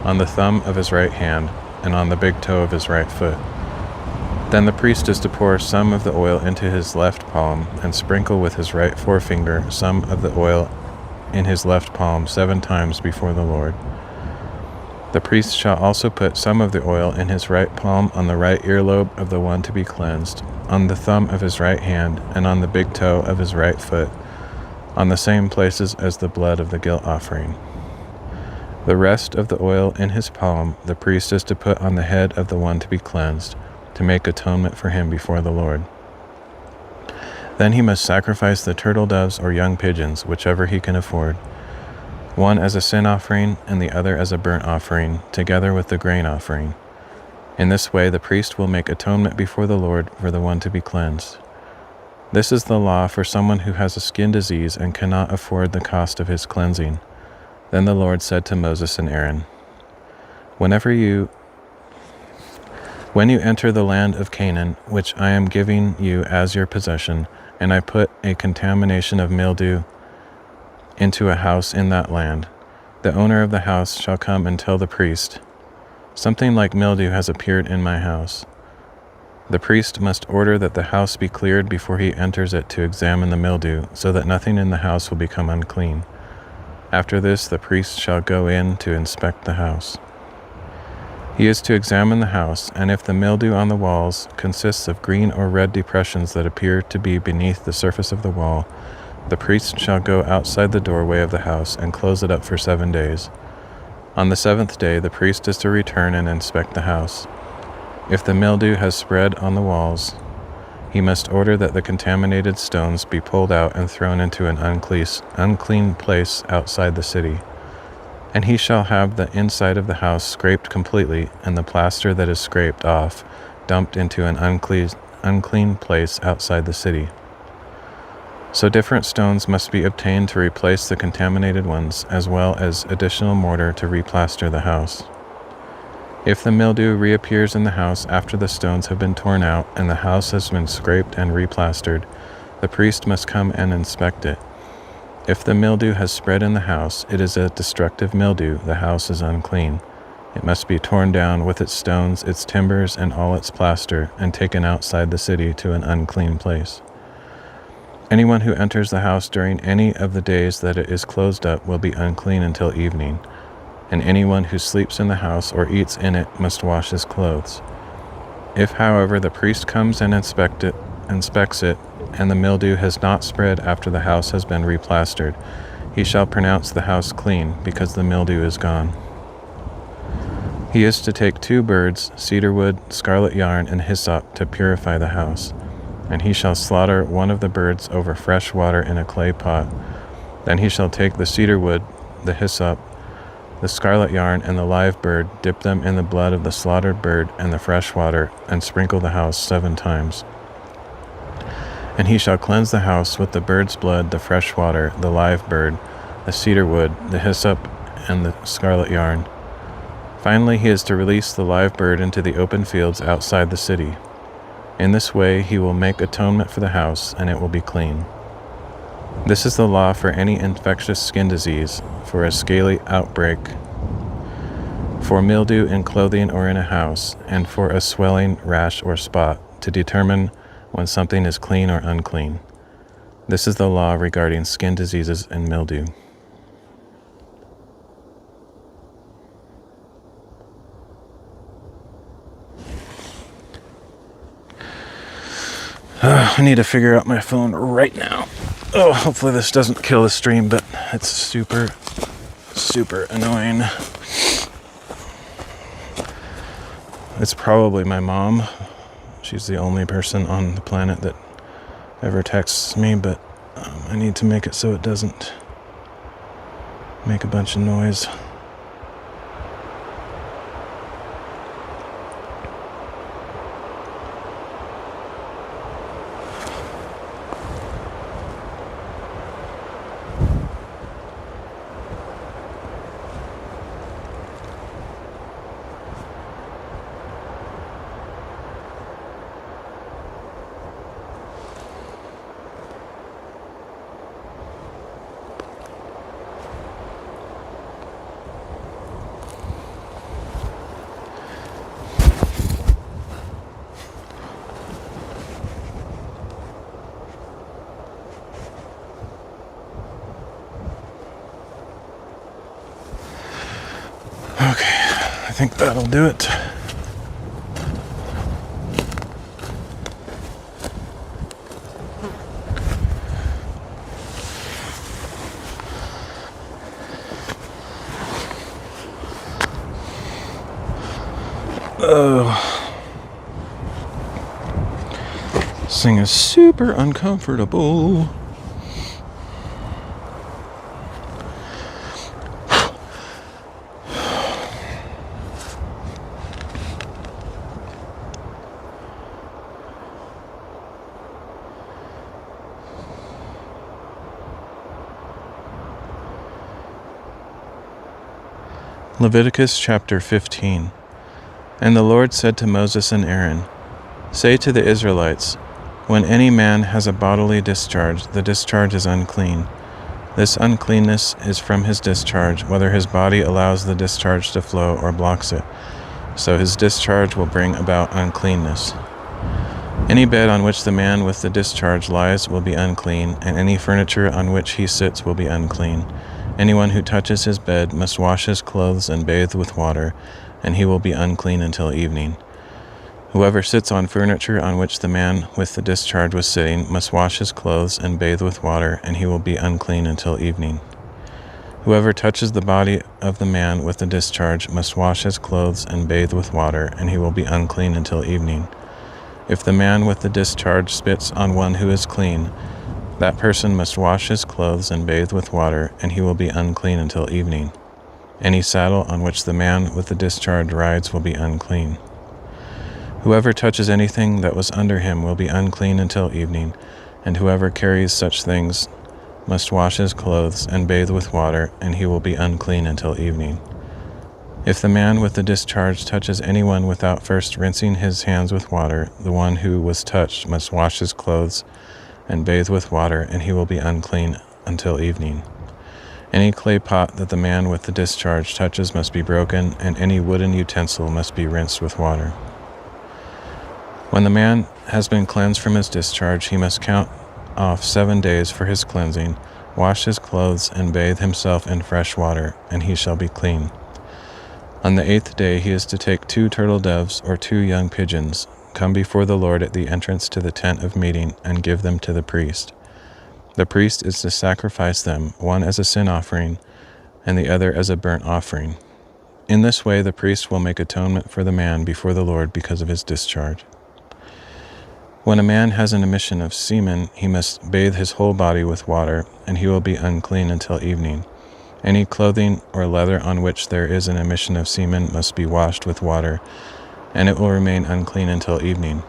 on the thumb of his right hand, and on the big toe of his right foot. Then the priest is to pour some of the oil into his left palm and sprinkle with his right forefinger some of the oil in his left palm 7 times before the Lord. The priest shall also put some of the oil in his right palm, on the right earlobe of the one to be cleansed, on the thumb of his right hand, and on the big toe of his right foot, on the same places as the blood of the guilt offering. The rest of the oil in his palm the priest is to put on the head of the one to be cleansed, to make atonement for him before the Lord. Then he must sacrifice the turtle doves or young pigeons, whichever he can afford, one as a sin offering and the other as a burnt offering, together with the grain offering. In this way the priest will make atonement before the Lord for the one to be cleansed. This is the law for someone who has a skin disease and cannot afford the cost of his cleansing. Then the Lord said to Moses and Aaron, When you enter the land of Canaan, which I am giving you as your possession, and I put a contamination of mildew into a house in that land, the owner of the house shall come and tell the priest, Something like mildew has appeared in my house. The priest must order that the house be cleared before he enters it to examine the mildew, so that nothing in the house will become unclean. After this, the priest shall go in to inspect the house. He is to examine the house, and if the mildew on the walls consists of green or red depressions that appear to be beneath the surface of the wall, the priest shall go outside the doorway of the house and close it up for 7 days. On the 7th day, the priest is to return and inspect the house. If the mildew has spread on the walls, he must order that the contaminated stones be pulled out and thrown into an unclean place outside the city. And he shall have the inside of the house scraped completely, and the plaster that is scraped off dumped into an unclean place outside the city. So different stones must be obtained to replace the contaminated ones, as well as additional mortar to replaster the house. If the mildew reappears in the house after the stones have been torn out and the house has been scraped and replastered, the priest must come and inspect it. If the mildew has spread in the house, it is a destructive mildew, the house is unclean. It must be torn down with its stones, its timbers, and all its plaster, and taken outside the city to an unclean place. Anyone who enters the house during any of the days that it is closed up will be unclean until evening, and anyone who sleeps in the house or eats in it must wash his clothes. If, however, the priest comes and inspects it, and the mildew has not spread after the house has been replastered, he shall pronounce the house clean, because the mildew is gone. He is to take 2 birds, cedar wood, scarlet yarn, and hyssop to purify the house. And he shall slaughter one of the birds over fresh water in a clay pot. Then he shall take the cedar wood, the hyssop, the scarlet yarn, and the live bird, dip them in the blood of the slaughtered bird and the fresh water, and sprinkle the house 7 times. And he shall cleanse the house with the bird's blood, the fresh water, the live bird, the cedar wood, the hyssop, and the scarlet yarn. Finally, he is to release the live bird into the open fields outside the city. In this way he will make atonement for the house, and it will be clean. This is the law for any infectious skin disease, for a scaly outbreak, for mildew in clothing or in a house, and for a swelling, rash, or spot, to determine when something is clean or unclean. This is the law regarding skin diseases and mildew. I need to figure out my phone right now. Oh, hopefully this doesn't kill the stream, but it's super annoying. It's probably my mom. She's the only person on the planet that ever texts me, but I need to make it so it doesn't make a bunch of noise. think that'll do it. This thing is super uncomfortable. Leviticus chapter 15. And the Lord said to Moses and Aaron, "Say to the Israelites, when any man has a bodily discharge, the discharge is unclean. This uncleanness is from his discharge, whether his body allows the discharge to flow or blocks it. So his discharge will bring about uncleanness. Any bed on which the man with the discharge lies will be unclean, and any furniture on which he sits will be unclean. Anyone who touches his bed must wash his clothes and bathe with water, and he will be unclean until evening. Whoever sits on furniture on which the man with the discharge was sitting must wash his clothes and bathe with water, and he will be unclean until evening. Whoever touches the body of the man with the discharge must wash his clothes and bathe with water, and he will be unclean until evening. If the man with the discharge spits on one who is clean, that person must wash his clothes and bathe with water, and he will be unclean until evening. Any saddle on which the man with the discharge rides will be unclean. Whoever touches anything that was under him will be unclean until evening, and whoever carries such things must wash his clothes and bathe with water, and he will be unclean until evening. If the man with the discharge touches anyone without first rinsing his hands with water, the one who was touched must wash his clothes and bathe with water, and he will be unclean until evening. Any clay pot that the man with the discharge touches must be broken, and any wooden utensil must be rinsed with water. When the man has been cleansed from his discharge, he must count off 7 days for his cleansing, wash his clothes, and bathe himself in fresh water, and he shall be clean. On the 8th day he is to take 2 turtle doves or 2 young pigeons, come before the Lord at the entrance to the tent of meeting, and give them to the priest. The priest is to sacrifice them, one as a sin offering, and the other as a burnt offering. In this way the priest will make atonement for the man before the Lord because of his discharge. When a man has an emission of semen, he must bathe his whole body with water, and he will be unclean until evening. Any clothing or leather on which there is an emission of semen must be washed with water, and it will remain unclean until evening.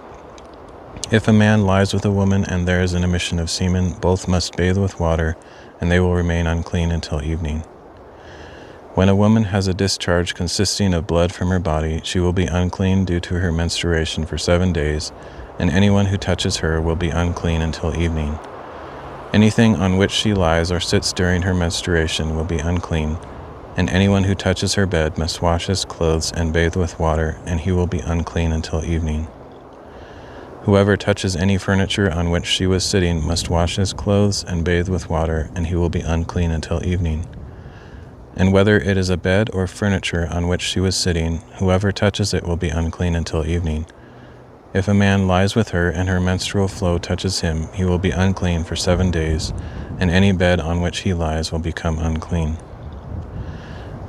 If a man lies with a woman and there is an emission of semen, both must bathe with water, and they will remain unclean until evening. When a woman has a discharge consisting of blood from her body, she will be unclean due to her menstruation for 7 days, and anyone who touches her will be unclean until evening. Anything on which she lies or sits during her menstruation will be unclean, and anyone who touches her bed must wash his clothes and bathe with water, and he will be unclean until evening. Whoever touches any furniture on which she was sitting must wash his clothes and bathe with water, and he will be unclean until evening. And whether it is a bed or furniture on which she was sitting, whoever touches it will be unclean until evening. If a man lies with her and her menstrual flow touches him, he will be unclean for 7 days, and any bed on which he lies will become unclean.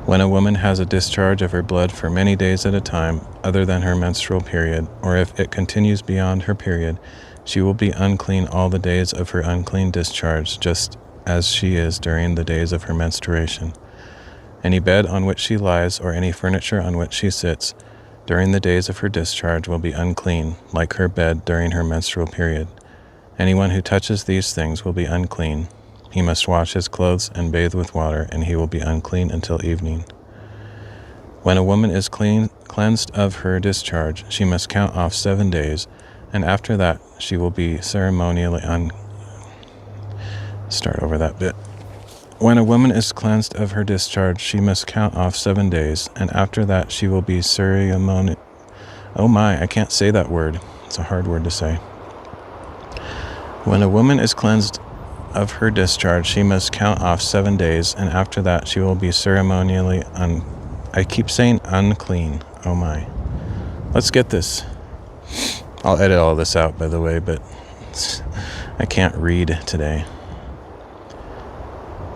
When a woman has a discharge of her blood for many days at a time, other than her menstrual period, or if it continues beyond her period, she will be unclean all the days of her unclean discharge, just as she is during the days of her menstruation. Any bed on which she lies, or any furniture on which she sits, during the days of her discharge will be unclean, like her bed during her menstrual period. Anyone who touches these things will be unclean. He must wash his clothes and bathe with water, and he will be unclean until evening. When a woman is cleansed of her discharge, she must count off 7 days, and after that she will be ceremonially Start over that bit. When a woman is cleansed of her discharge, she must count off 7 days, and after that she will be Oh my, I can't say that word. It's a hard word to say. When a woman is cleansed of her discharge, she must count off 7 days, and after that she will be ceremonially I keep saying unclean. Oh my. Let's get this. I'll edit all this out, by the way, but I can't read today.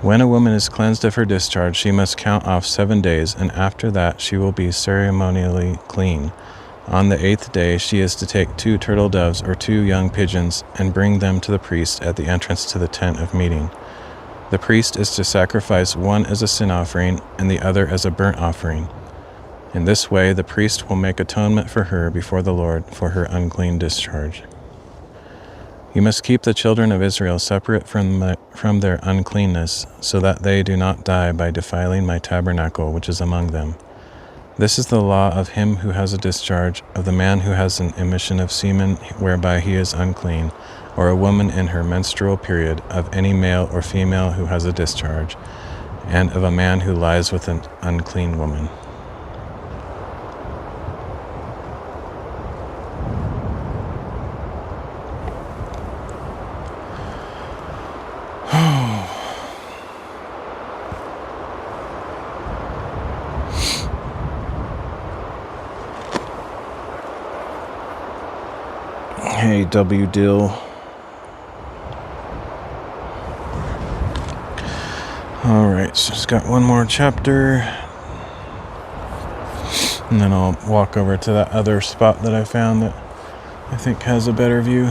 When a woman is cleansed of her discharge, she must count off 7 days, and after that she will be ceremonially clean. On the 8th day she is to take 2 turtle doves or 2 young pigeons and bring them to the priest at the entrance to the tent of meeting. The priest is to sacrifice one as a sin offering and the other as a burnt offering. In this way the priest will make atonement for her before the Lord for her unclean discharge. You must keep the children of Israel separate from their uncleanness, so that they do not die by defiling my tabernacle which is among them. This is the law of him who has a discharge, of the man who has an emission of semen whereby he is unclean, or a woman in her menstrual period, of any male or female who has a discharge, and of a man who lies with an unclean woman. Hey, W. Dill. Alright, so it's got one more chapter. And then I'll walk over to that other spot that I found that I think has a better view.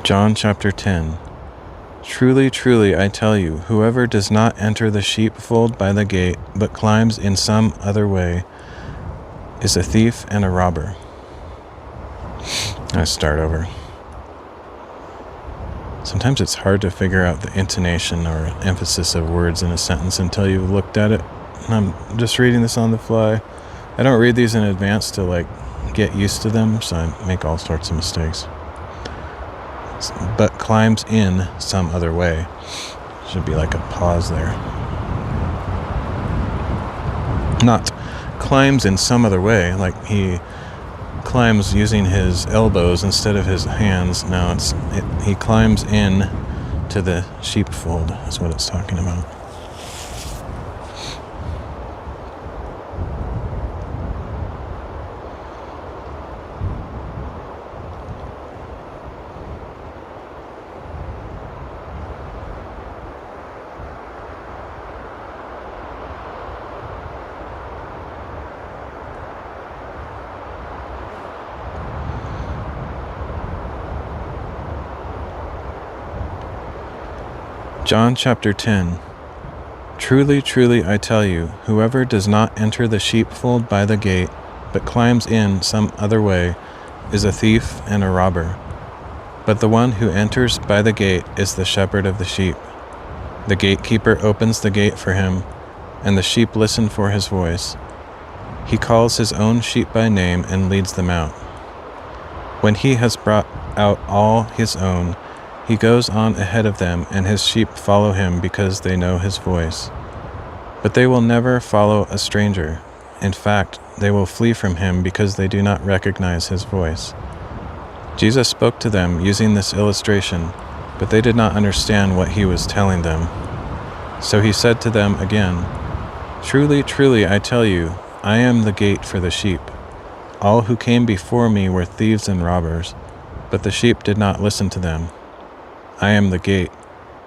John chapter 10. Truly, truly, I tell you, whoever does not enter the sheepfold by the gate, but climbs in some other way, is a thief and a robber. I start over. Sometimes it's hard to figure out the intonation or emphasis of words in a sentence until you've looked at it. I'm just reading this on the fly. I don't read these in advance to get used to them, so I make all sorts of mistakes. But climbs in some other way. Should be like a pause there. Not climbs in some other way, like he climbs using his elbows instead of his hands. No, he climbs in to the sheepfold, is what it's talking about. John chapter 10. Truly, truly, I tell you, whoever does not enter the sheepfold by the gate, but climbs in some other way, is a thief and a robber. But the one who enters by the gate is the shepherd of the sheep. The gatekeeper opens the gate for him, and the sheep listen for his voice. He calls his own sheep by name and leads them out. When he has brought out all his own, he goes on ahead of them, and his sheep follow him because they know his voice. But they will never follow a stranger. In fact, they will flee from him because they do not recognize his voice. Jesus spoke to them using this illustration, but they did not understand what he was telling them. So he said to them again, Truly, truly, I tell you, I am the gate for the sheep. All who came before me were thieves and robbers, but the sheep did not listen to them. I am the gate.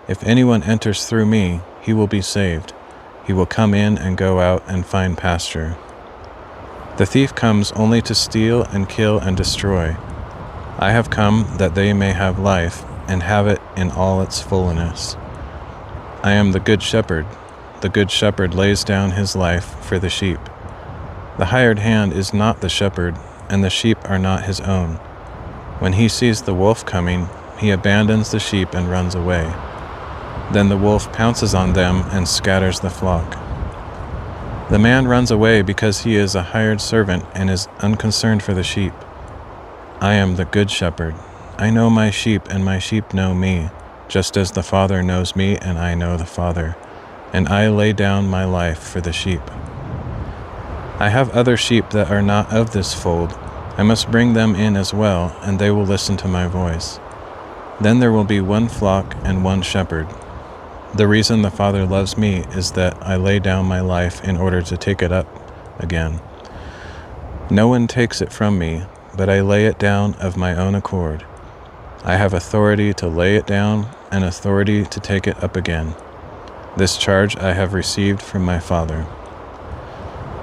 If anyone enters through me, he will be saved. He will come in and go out and find pasture. The thief comes only to steal and kill and destroy. I have come that they may have life and have it in all its fullness. I am the good shepherd. The good shepherd lays down his life for the sheep. The hired hand is not the shepherd, and the sheep are not his own. When he sees the wolf coming, he abandons the sheep and runs away. Then the wolf pounces on them and scatters the flock. The man runs away because he is a hired servant and is unconcerned for the sheep. I am the good shepherd. I know my sheep, and my sheep know me, just as the Father knows me, and I know the Father. and I lay down my life for the sheep. I have other sheep that are not of this fold. I must bring them in as well, and they will listen to my voice. Then there will be one flock and one shepherd. The reason the Father loves me is that I lay down my life in order to take it up again. No one takes it from me, but I lay it down of my own accord. I have authority to lay it down and authority to take it up again. This charge I have received from my Father.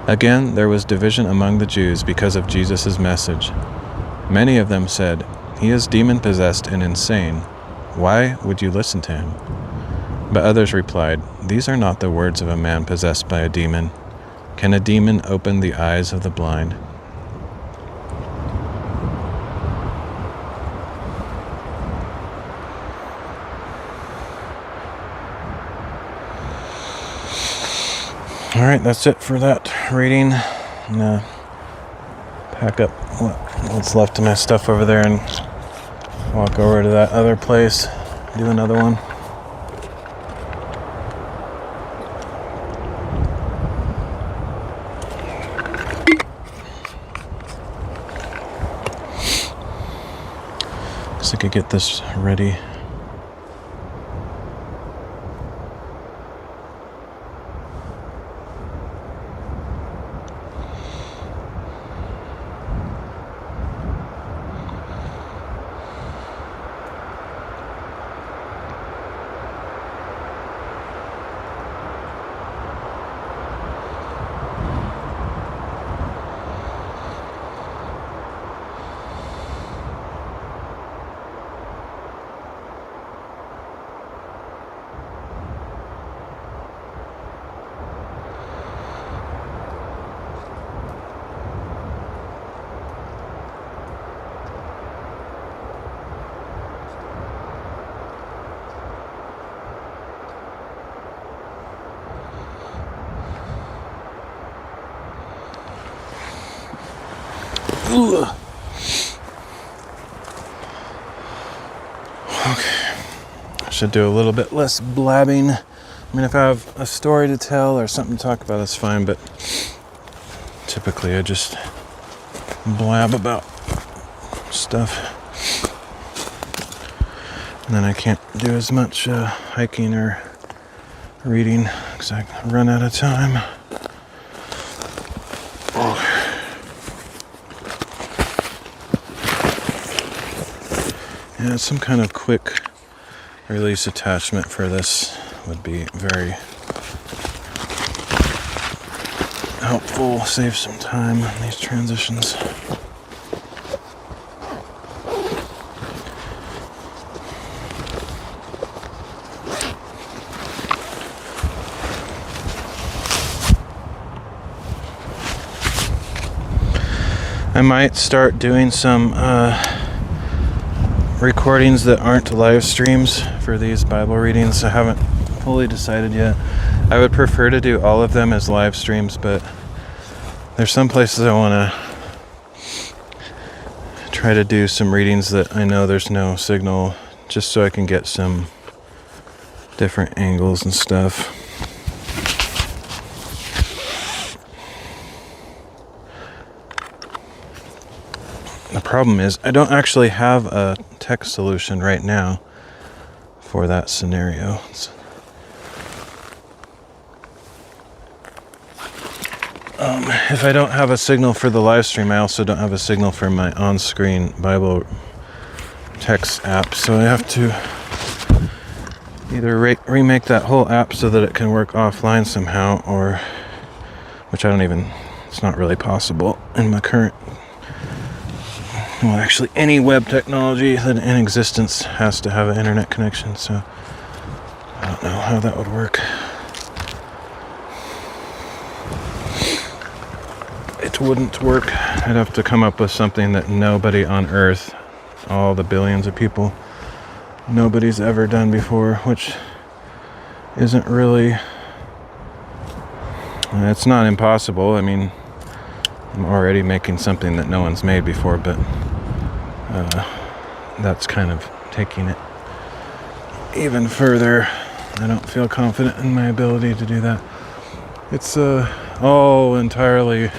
Again, there was division among the Jews because of Jesus' message. Many of them said, "He is demon-possessed and insane. Why would you listen to him?" But others replied, "These are not the words of a man possessed by a demon. Can a demon open the eyes of the blind?" All right, that's it for that reading. I'm gonna pack up what's left of my stuff over there and walk over to that other place, do another one. Guess I could get this ready. Ugh. Okay, I should do a little bit less blabbing. I mean, if I have a story to tell or something to talk about, that's fine, but typically I just blab about stuff. And then I can't do as much hiking or reading because I run out of time. Yeah, some kind of quick release attachment for this would be very helpful, save some time on these transitions. I might start doing some recordings that aren't live streams for these Bible readings. I haven't fully decided yet. I would prefer to do all of them as live streams, but there's some places I want to try to do some readings that I know there's no signal, just so I can get some different angles and stuff. The problem is I don't actually have a text solution right now for that scenario. If I don't have a signal for the live stream, I also don't have a signal for my on-screen Bible text app, so I have to either remake that whole app so that it can work offline somehow, or which it's not really possible in my current. Well, actually, any web technology that in existence has to have an internet connection, so I don't know how that would work. It wouldn't work. I'd have to come up with something that nobody on Earth, all the billions of people, nobody's ever done before, which isn't really... It's not impossible. I mean, I'm already making something that no one's made before, but that's kind of taking it even further. I don't feel confident in my ability to do that. It's all entirely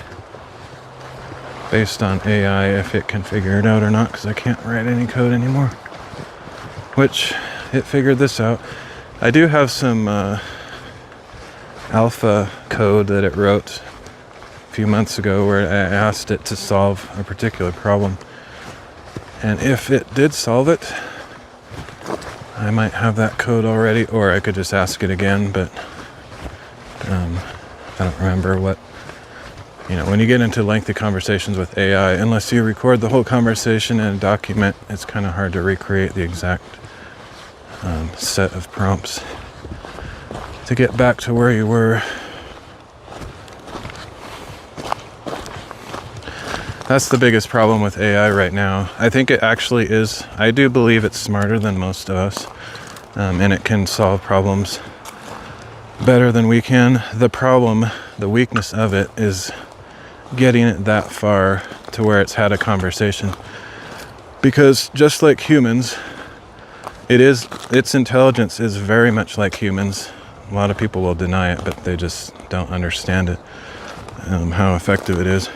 based on AI, if it can figure it out or not, because I can't write any code anymore. Which, it figured this out. I do have some alpha code that it wrote a few months ago where I asked it to solve a particular problem. And if it did solve it, I might have that code already, or I could just ask it again, but I don't remember what. When you get into lengthy conversations with AI, unless you record the whole conversation in a document, it's kind of hard to recreate the exact set of prompts to get back to where you were. That's the biggest problem with AI right now. I think it actually is. I do believe it's smarter than most of us, and it can solve problems better than we can. The weakness of it is getting it that far to where it's had a conversation. Because just like humans, its intelligence is very much like humans. A lot of people will deny it, but they just don't understand it, how effective it is.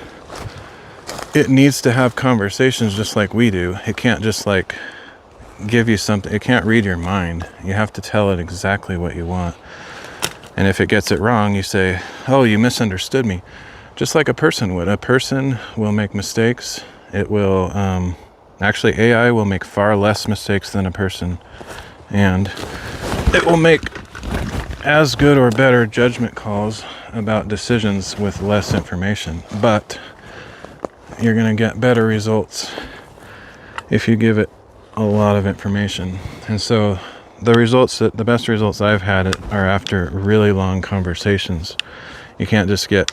It needs to have conversations just like we do. It can't just give you something. It can't read your mind. You have to tell it exactly what you want. And if it gets it wrong, you say, "Oh, you misunderstood me." Just like a person would. A person will make mistakes. It will, actually AI will make far less mistakes than a person. And it will make as good or better judgment calls about decisions with less information. But you're going to get better results if you give it a lot of information. And so the best results I've had are after really long conversations. You can't just get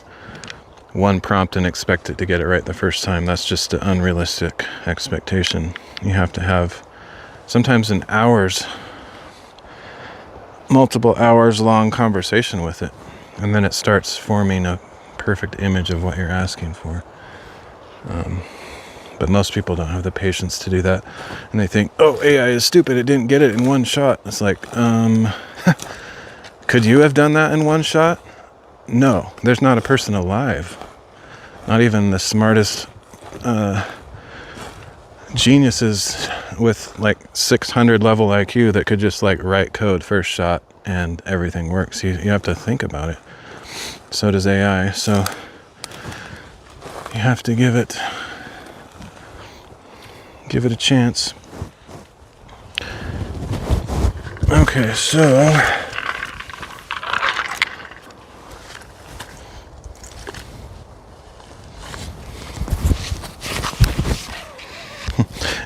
one prompt and expect it to get it right the first time. That's just an unrealistic expectation. You have to have sometimes multiple hours long conversation with it, and then it starts forming a perfect image of what you're asking for. But most people don't have the patience to do that, and they think, "Oh, AI is stupid, it didn't get it in one shot." It's like, could you have done that in one shot? No, there's not a person alive, not even the smartest geniuses with 600 level IQ that could just write code first shot and everything works. You have to think about it. So does AI. So you have to give it a chance. Okay, so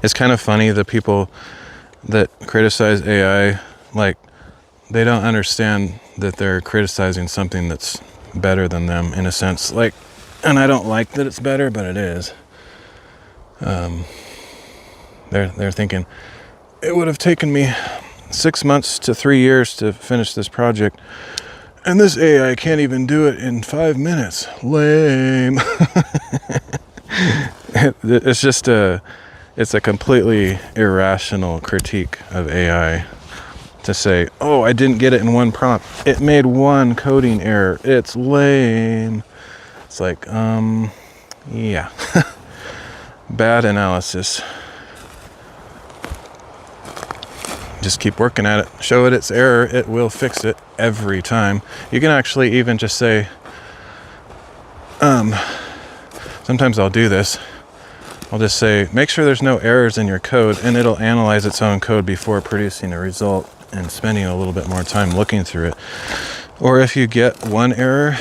it's kind of funny, the people that criticize AI, they don't understand that they're criticizing something that's better than them in a sense. And I don't like that it's better, but it is. They're thinking, it would have taken me 6 months to 3 years to finish this project, and this AI can't even do it in 5 minutes. Lame. It's a completely irrational critique of AI to say, "Oh, I didn't get it in one prompt. It made one coding error. It's lame." It's yeah. Bad analysis. Just keep working at it. Show it its error. It will fix it every time. You can actually even just say, sometimes I'll do this. I'll just say, make sure there's no errors in your code, and it'll analyze its own code before producing a result and spending a little bit more time looking through it. Or if you get one error,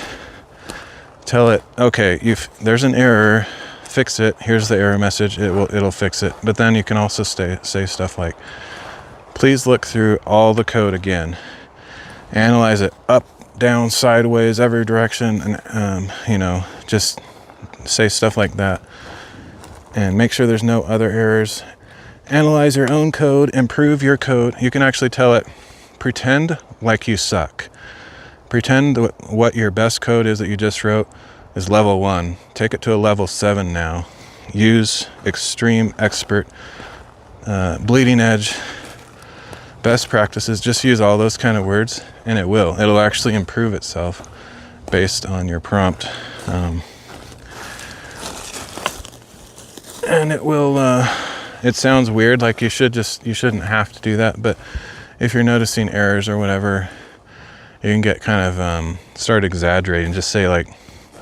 tell it, okay, there's an error, fix it. Here's the error message. It'll fix it. But then you can also say stuff like, please look through all the code again. Analyze it up, down, sideways, every direction, and just say stuff like that. And make sure there's no other errors. Analyze your own code, improve your code. You can actually tell it, pretend like you suck. Pretend what your best code is that you just wrote is level 1. Take it to a level 7 now. Use extreme expert, bleeding edge best practices, just use all those kind of words, and it'll actually improve itself based on your prompt. And it will, it sounds weird, like you shouldn't have to do that, but if you're noticing errors or whatever, you can get kind of, start exaggerating, just say like,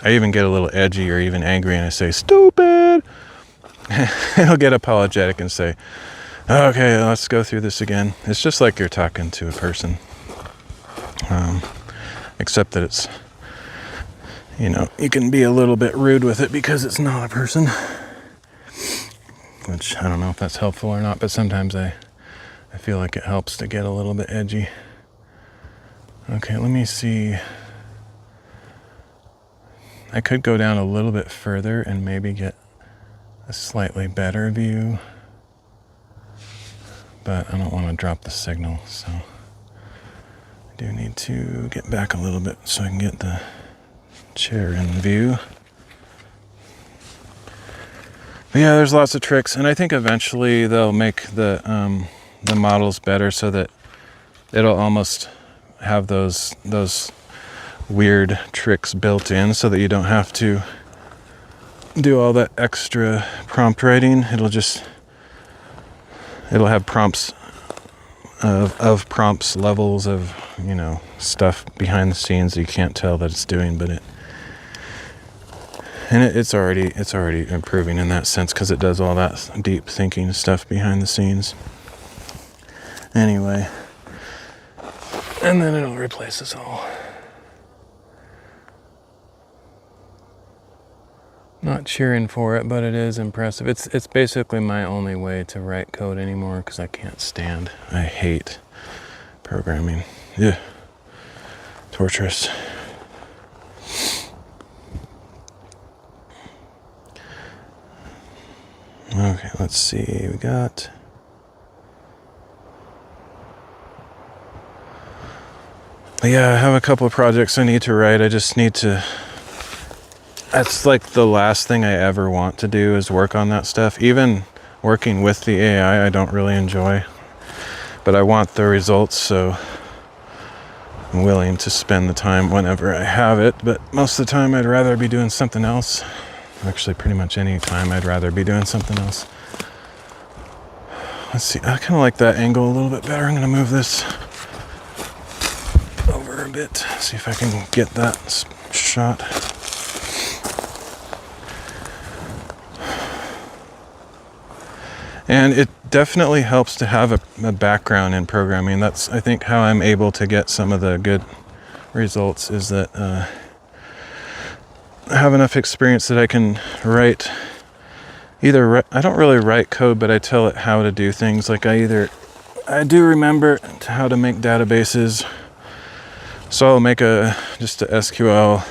I even get a little edgy or even angry and I say, stupid! It'll get apologetic and say, okay, let's go through this again. It's just like you're talking to a person. Except that it's, you can be a little bit rude with it because it's not a person. Which, I don't know if that's helpful or not, but sometimes I feel like it helps to get a little bit edgy. Okay, let me see. I could go down a little bit further and maybe get a slightly better view, but I don't want to drop the signal, so I do need to get back a little bit so I can get the chair in view. But yeah, there's lots of tricks, and I think eventually they'll make the models better so that it'll almost have those weird tricks built in so that you don't have to do all that extra prompt writing. It'll have prompts of prompts, levels of, stuff behind the scenes that you can't tell that it's doing, but it's already improving in that sense because it does all that deep thinking stuff behind the scenes. Anyway, and then it'll replace us all. Not cheering for it, but it is impressive. It's basically my only way to write code anymore because I can't stand. I hate programming. Yeah, torturous. Okay, let's see. We got. Yeah, I have a couple of projects I need to write. I just need to. That's like the last thing I ever want to do is work on that stuff. Even working with the AI, I don't really enjoy. But I want the results, so I'm willing to spend the time whenever I have it. But most of the time, I'd rather be doing something else. Actually, pretty much any time, I'd rather be doing something else. Let's see. I kind of like that angle a little bit better. I'm going to move this over a bit. See if I can get that shot. And it definitely helps to have a background in programming. That's, I think, how I'm able to get some of the good results is that I have enough experience that I can write. I don't really write code, but I tell it how to do things. Like I do remember how to make databases. So I'll make just a SQL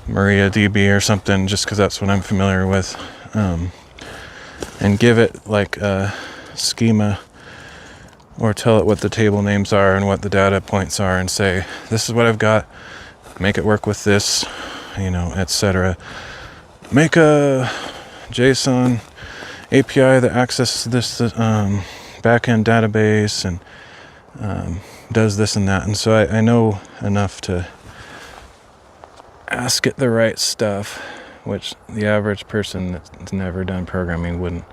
MariaDB or something just because that's what I'm familiar with. And give it like a schema or tell it what the table names are and what the data points are and say, this is what I've got, make it work with this, etc. Make a JSON API that accesses this backend database and does this and that. And so I know enough to ask it the right stuff, which the average person that's never done programming wouldn't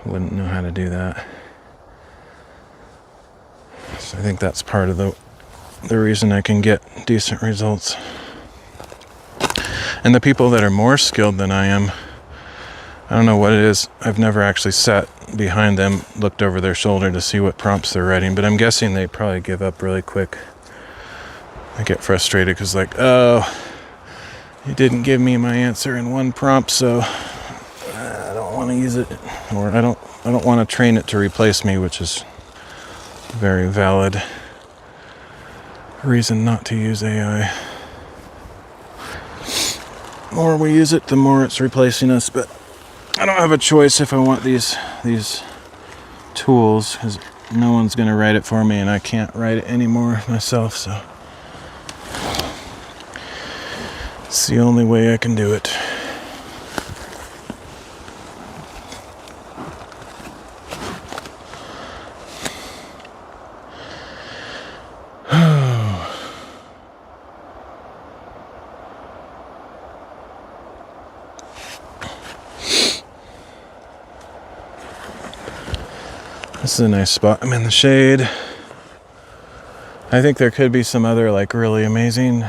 know how to do that. So I think that's part of the reason I can get decent results. And the people that are more skilled than I am, I don't know what it is. I've never actually sat behind them, looked over their shoulder to see what prompts they're writing, but I'm guessing they probably give up really quick. I get frustrated because you didn't give me my answer in one prompt, so I don't want to use it, or I don't want to train it to replace me, which is a very valid reason not to use AI. The more we use it, the more it's replacing us, but I don't have a choice if I want these tools, because no one's going to write it for me, and I can't write it anymore myself, so it's the only way I can do it. This is a nice spot. I'm in the shade. I think there could be some other like really amazing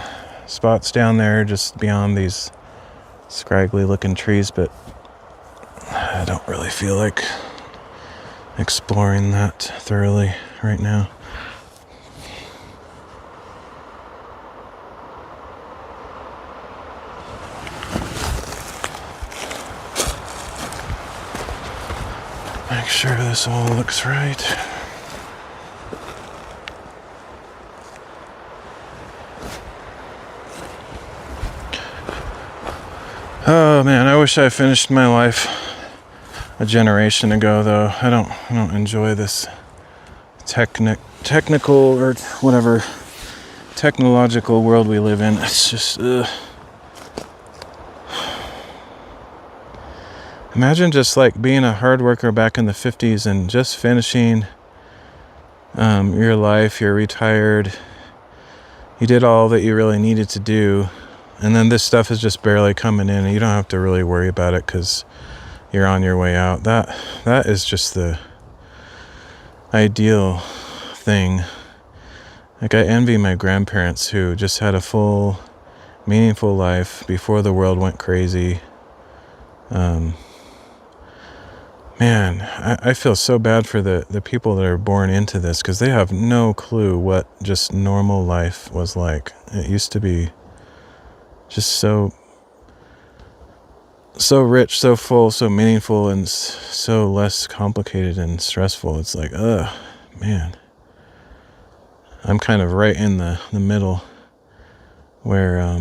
spots down there just beyond these scraggly looking trees, but I don't really feel like exploring that thoroughly right now. Make sure this all looks right. Oh man, I wish I finished my life a generation ago though. I don't enjoy this technical or whatever technological world we live in. It's just imagine just like being a hard worker back in the 50s and just finishing your life. You're retired, you did all that you really needed to do, and then this stuff is just barely coming in and you don't have to really worry about it because you're on your way out. That is just the ideal thing. Like, I envy my grandparents who just had a full, meaningful life before the world went crazy. Man, I feel so bad for the people that are born into this because they have no clue what just normal life was like. It used to be just so rich, so full, so meaningful, and so less complicated and stressful. It's like, man. I'm kind of right in the middle where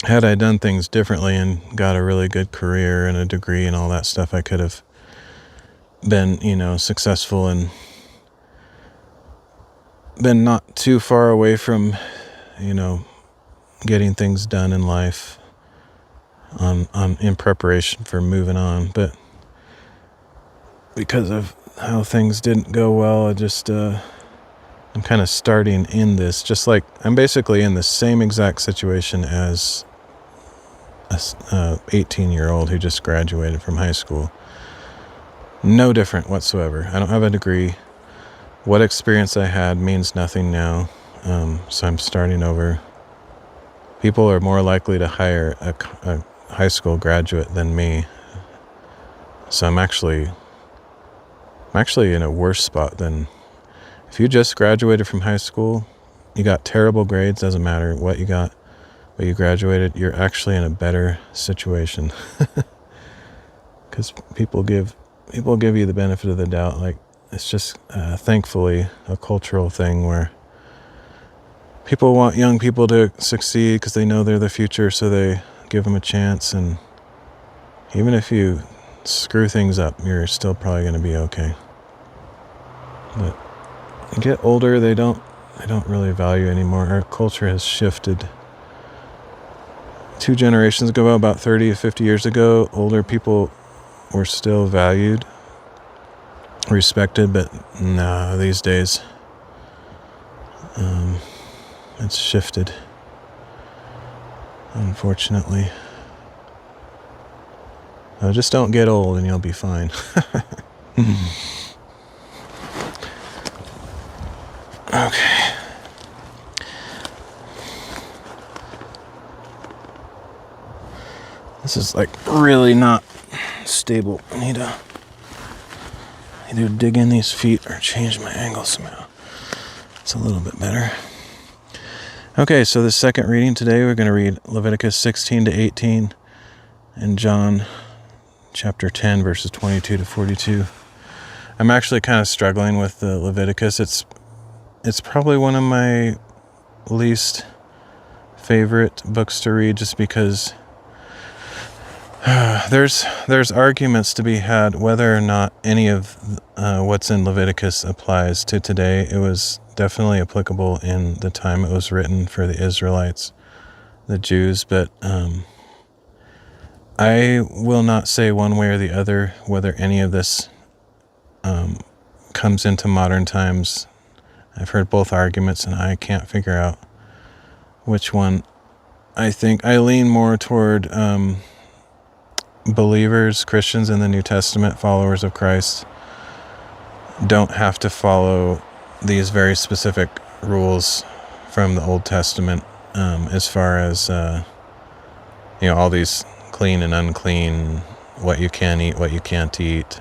had I done things differently and got a really good career and a degree and all that stuff, I could have been, successful and been not too far away from, getting things done in life in preparation for moving on. But because of how things didn't go well, I just I'm kind of starting in this, just like I'm basically in the same exact situation as a 18-year-old who just graduated from high school. No different whatsoever. I don't have a degree. What experience I had means nothing now. So I'm starting over. People are more likely to hire a high school graduate than me. So I'm actually in a worse spot than if you just graduated from high school. You got terrible grades, doesn't matter what you got, but you graduated, you're actually in a better situation. Because people give you the benefit of the doubt. Like, it's just thankfully a cultural thing where people want young people to succeed because they know they're the future, so they give them a chance. And even if you screw things up, you're still probably going to be okay. But you get older, they don't really value anymore. Our culture has shifted. 2 generations ago, about 30 to 50 years ago, older people were still valued, respected, but nah, these days it's shifted, unfortunately. Just don't get old and you'll be fine. Okay. This is like really not stable. I need to either dig in these feet or change my angle somehow. It's a little bit better. Okay, so the second reading today, we're going to read Leviticus 16 to 18 and John chapter 10, verses 22 to 42. I'm actually kind of struggling with the Leviticus. It's probably one of my least favorite books to read just because there's arguments to be had whether or not any of what's in Leviticus applies to today. It was definitely applicable in the time it was written for the Israelites, the Jews, but I will not say one way or the other whether any of this comes into modern times. I've heard both arguments and I can't figure out which one. I think I lean more toward believers, Christians in the New Testament, followers of Christ, don't have to follow these very specific rules from the Old Testament, as far as all these clean and unclean, what you can eat, what you can't eat,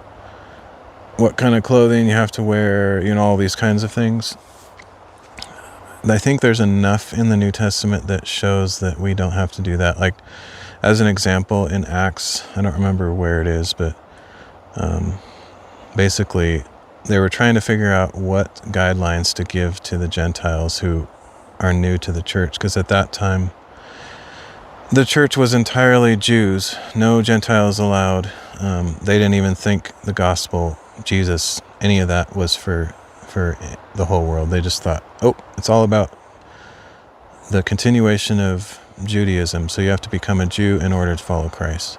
what kind of clothing you have to wear, all these kinds of things. I think there's enough in the New Testament that shows that we don't have to do that. Like, as an example, in Acts, I don't remember where it is, but basically they were trying to figure out what guidelines to give to the Gentiles who are new to the church, because at that time the church was entirely Jews, no Gentiles allowed. They didn't even think the gospel, Jesus, any of that was for the whole world. They just thought, it's all about the continuation of Judaism, so you have to become a Jew in order to follow Christ.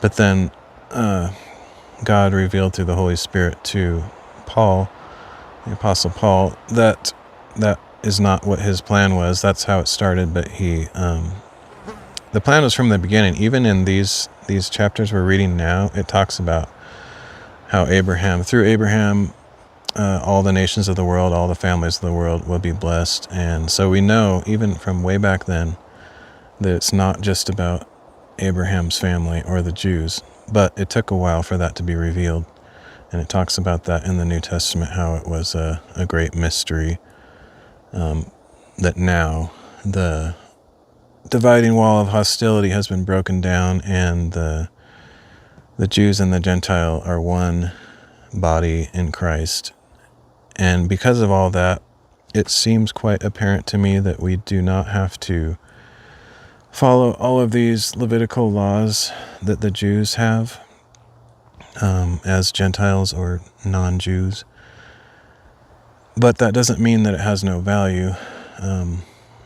But then God revealed through the Holy Spirit to Paul, the Apostle Paul, that is not what his plan was. That's how it started, but the plan was from the beginning. Even in these chapters we're reading now, it talks about how through Abraham, all the nations of the world, all the families of the world will be blessed. And so we know, even from way back then, that it's not just about Abraham's family or the Jews, but it took a while for that to be revealed. And it talks about that in the New Testament, how it was a great mystery, that now the dividing wall of hostility has been broken down, and the Jews and the Gentile are one body in Christ. And because of all that, it seems quite apparent to me that we do not have to follow all of these Levitical laws that the Jews have, as Gentiles or non-Jews. But that doesn't mean that it has no value.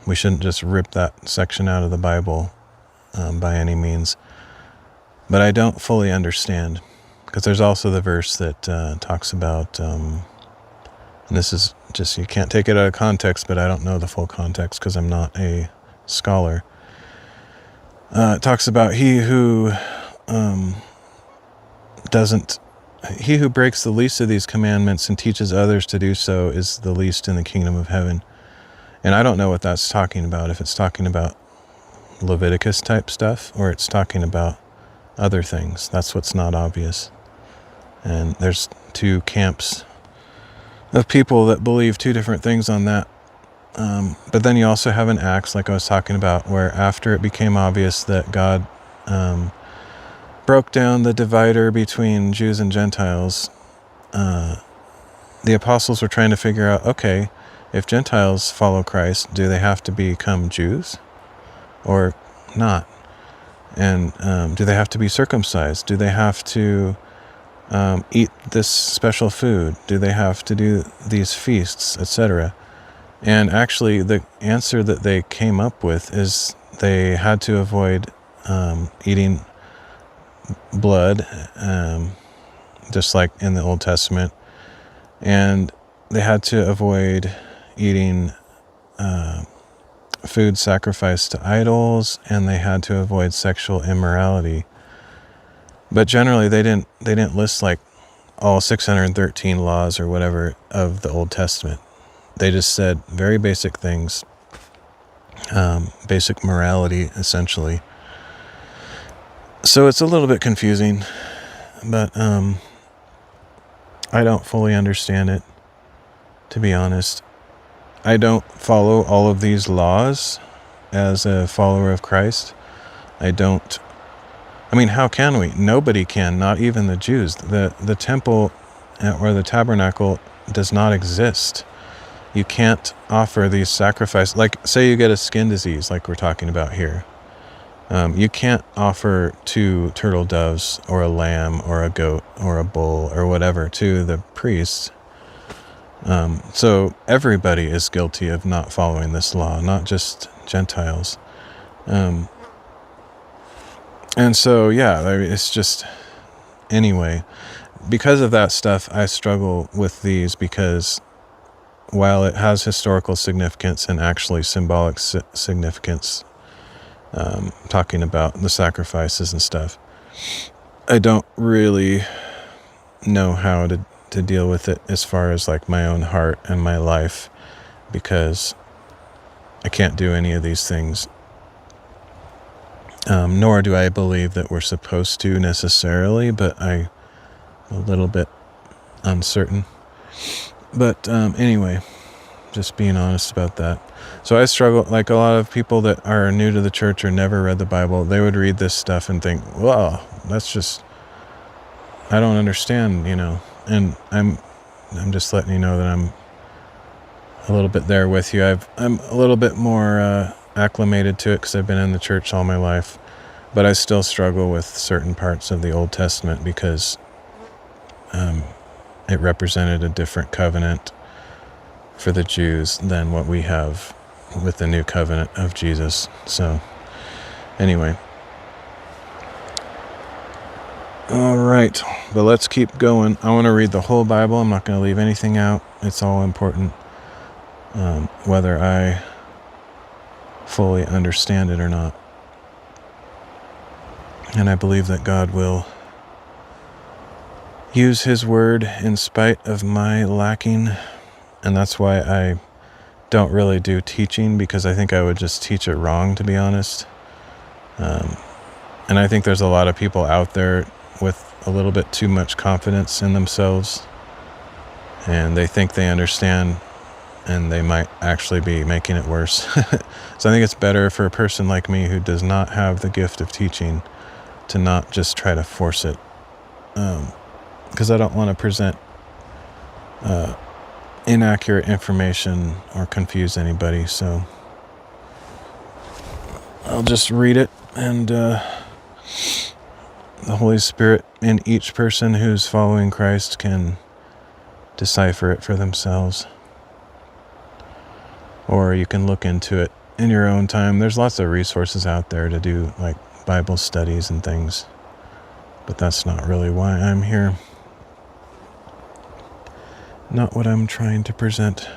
We shouldn't just rip that section out of the Bible by any means. But I don't fully understand, because there's also the verse that talks about, and this is just, you can't take it out of context, but I don't know the full context because I'm not a scholar. It talks about he who breaks the least of these commandments and teaches others to do so is the least in the kingdom of heaven. And I don't know what that's talking about, if it's talking about Leviticus type stuff or it's talking about other things. That's what's not obvious. And there's two camps of people that believe two different things on that. But then you also have an Acts, like I was talking about, where after it became obvious that God broke down the divider between Jews and Gentiles, the apostles were trying to figure out, okay, if Gentiles follow Christ, do they have to become Jews or not? And do they have to be circumcised? Do they have to eat this special food? Do they have to do these feasts, etc.? And actually, the answer that they came up with is they had to avoid eating blood, just like in the Old Testament. And they had to avoid eating food sacrificed to idols, and they had to avoid sexual immorality. But generally, they didn't list like all 613 laws or whatever of the Old Testament. They just said very basic things, basic morality, essentially. So it's a little bit confusing, but I don't fully understand it, to be honest. I don't follow all of these laws as a follower of Christ. I mean, how can we? Nobody can, not even the Jews. The temple or the tabernacle does not exist. You can't offer these sacrifices. Like, say you get a skin disease, like we're talking about here. You can't offer 2 turtle doves or a lamb or a goat or a bull or whatever to the priests. So everybody is guilty of not following this law, not just Gentiles. And so, yeah, I mean, it's just, anyway, because of that stuff, I struggle with these, because while it has historical significance and actually symbolic significance, talking about the sacrifices and stuff, I don't really know how to to deal with it as far as like my own heart and my life, because I can't do any of these things. Nor do I believe that we're supposed to necessarily, but I'm a little bit uncertain. But anyway, just being honest about that. So I struggle, like a lot of people that are new to the church or never read the Bible, they would read this stuff and think, well, that's just, I don't understand, and I'm just letting you know that I'm a little bit there with you. I'm a little bit more acclimated to it because I've been in the church all my life, but I still struggle with certain parts of the Old Testament because it represented a different covenant for the Jews than what we have with the new covenant of Jesus. So anyway, all right, but let's keep going. I want to read the whole Bible. I'm not going to leave anything out. It's all important, whether I fully understand it or not. And I believe that God will use his word in spite of my lacking. And that's why I don't really do teaching, because I think I would just teach it wrong, to be honest. And I think there's a lot of people out there with a little bit too much confidence in themselves, and they think they understand, and they might actually be making it worse. So I think it's better for a person like me who does not have the gift of teaching to not just try to force it, because I don't want to present inaccurate information or confuse anybody. So I'll just read it, and the Holy Spirit in each person who's following Christ can decipher it for themselves. Or you can look into it in your own time. There's lots of resources out there to do like Bible studies and things, but that's not really why I'm here. Not what I'm trying to present.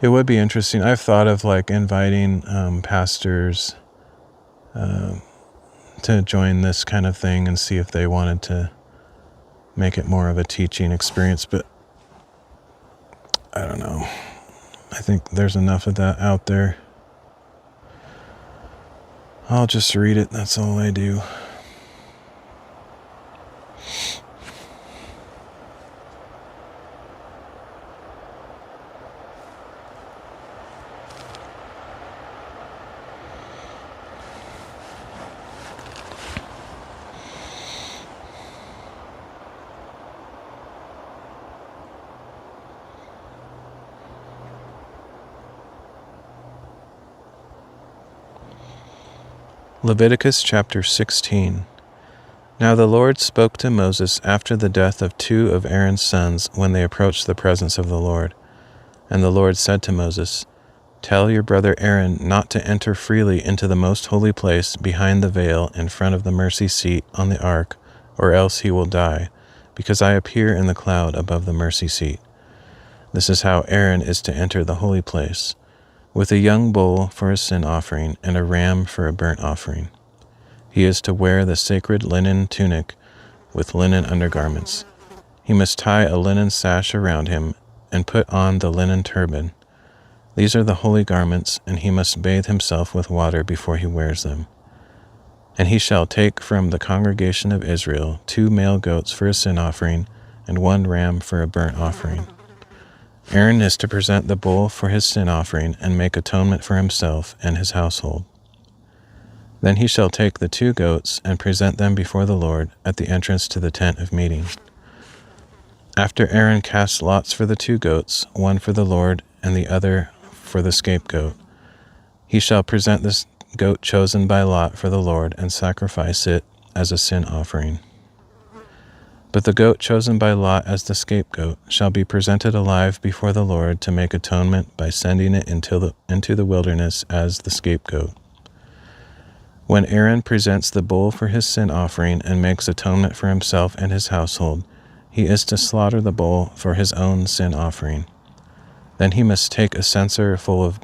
It would be interesting. I've thought of like inviting pastors to join this kind of thing and see if they wanted to make it more of a teaching experience, but I don't know. I think there's enough of that out there. I'll just read it. That's all I do. Leviticus chapter 16. Now the Lord spoke to Moses after the death of 2 of Aaron's sons when they approached the presence of the Lord. And the Lord said to Moses, Tell your brother Aaron not to enter freely into the most holy place behind the veil in front of the mercy seat on the ark, or else he will die, because I appear in the cloud above the mercy seat. This is how Aaron is to enter the holy place, with a young bull for a sin offering and a ram for a burnt offering. He is to wear the sacred linen tunic with linen undergarments. He must tie a linen sash around him and put on the linen turban. These are the holy garments, and he must bathe himself with water before he wears them. And he shall take from the congregation of Israel 2 male goats for a sin offering and 1 ram for a burnt offering. Aaron is to present the bull for his sin offering and make atonement for himself and his household. Then he shall take the 2 goats and present them before the Lord at the entrance to the tent of meeting. After Aaron casts lots for the 2 goats, one for the Lord and the other for the scapegoat, he shall present this goat chosen by lot for the Lord and sacrifice it as a sin offering. But the goat chosen by lot as the scapegoat shall be presented alive before the Lord to make atonement by sending it into the wilderness as the scapegoat. When Aaron presents the bull for his sin offering and makes atonement for himself and his household, he is to slaughter the bull for his own sin offering. Then he must take a censer full of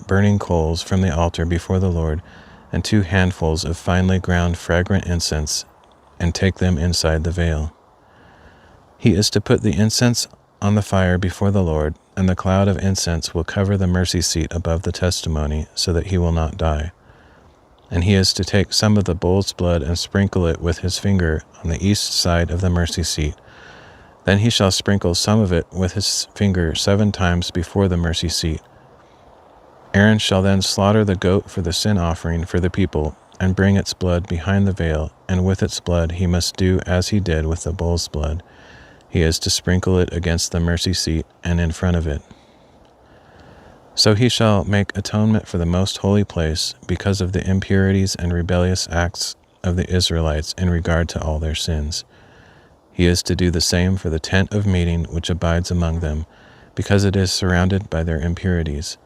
burning coals from the altar before the Lord, and 2 handfuls of finely ground fragrant incense, and take them inside the veil. He is to put the incense on the fire before the Lord, and the cloud of incense will cover the mercy seat above the testimony, so that he will not die. And he is to take some of the bull's blood and sprinkle it with his finger on the east side of the mercy seat. Then he shall sprinkle some of it with his finger 7 times before the mercy seat. Aaron shall then slaughter the goat for the sin offering for the people, and bring its blood behind the veil, and with its blood he must do as he did with the bull's blood. He is to sprinkle it against the mercy seat and in front of it. So he shall make atonement for the most holy place because of the impurities and rebellious acts of the Israelites in regard to all their sins. He is to do the same for the tent of meeting which abides among them, because it is surrounded by their impurities.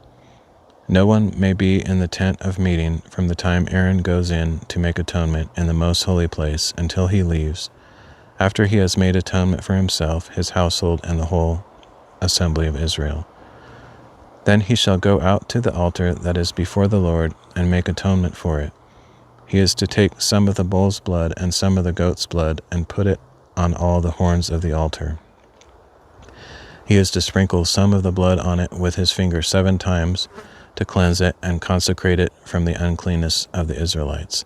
No one may be in the tent of meeting from the time Aaron goes in to make atonement in the most holy place until he leaves, after he has made atonement for himself, his household, and the whole assembly of Israel. Then he shall go out to the altar that is before the Lord and make atonement for it. He is to take some of the bull's blood and some of the goat's blood and put it on all the horns of the altar. He is to sprinkle some of the blood on it with his finger 7 times to cleanse it and consecrate it from the uncleanness of the Israelites.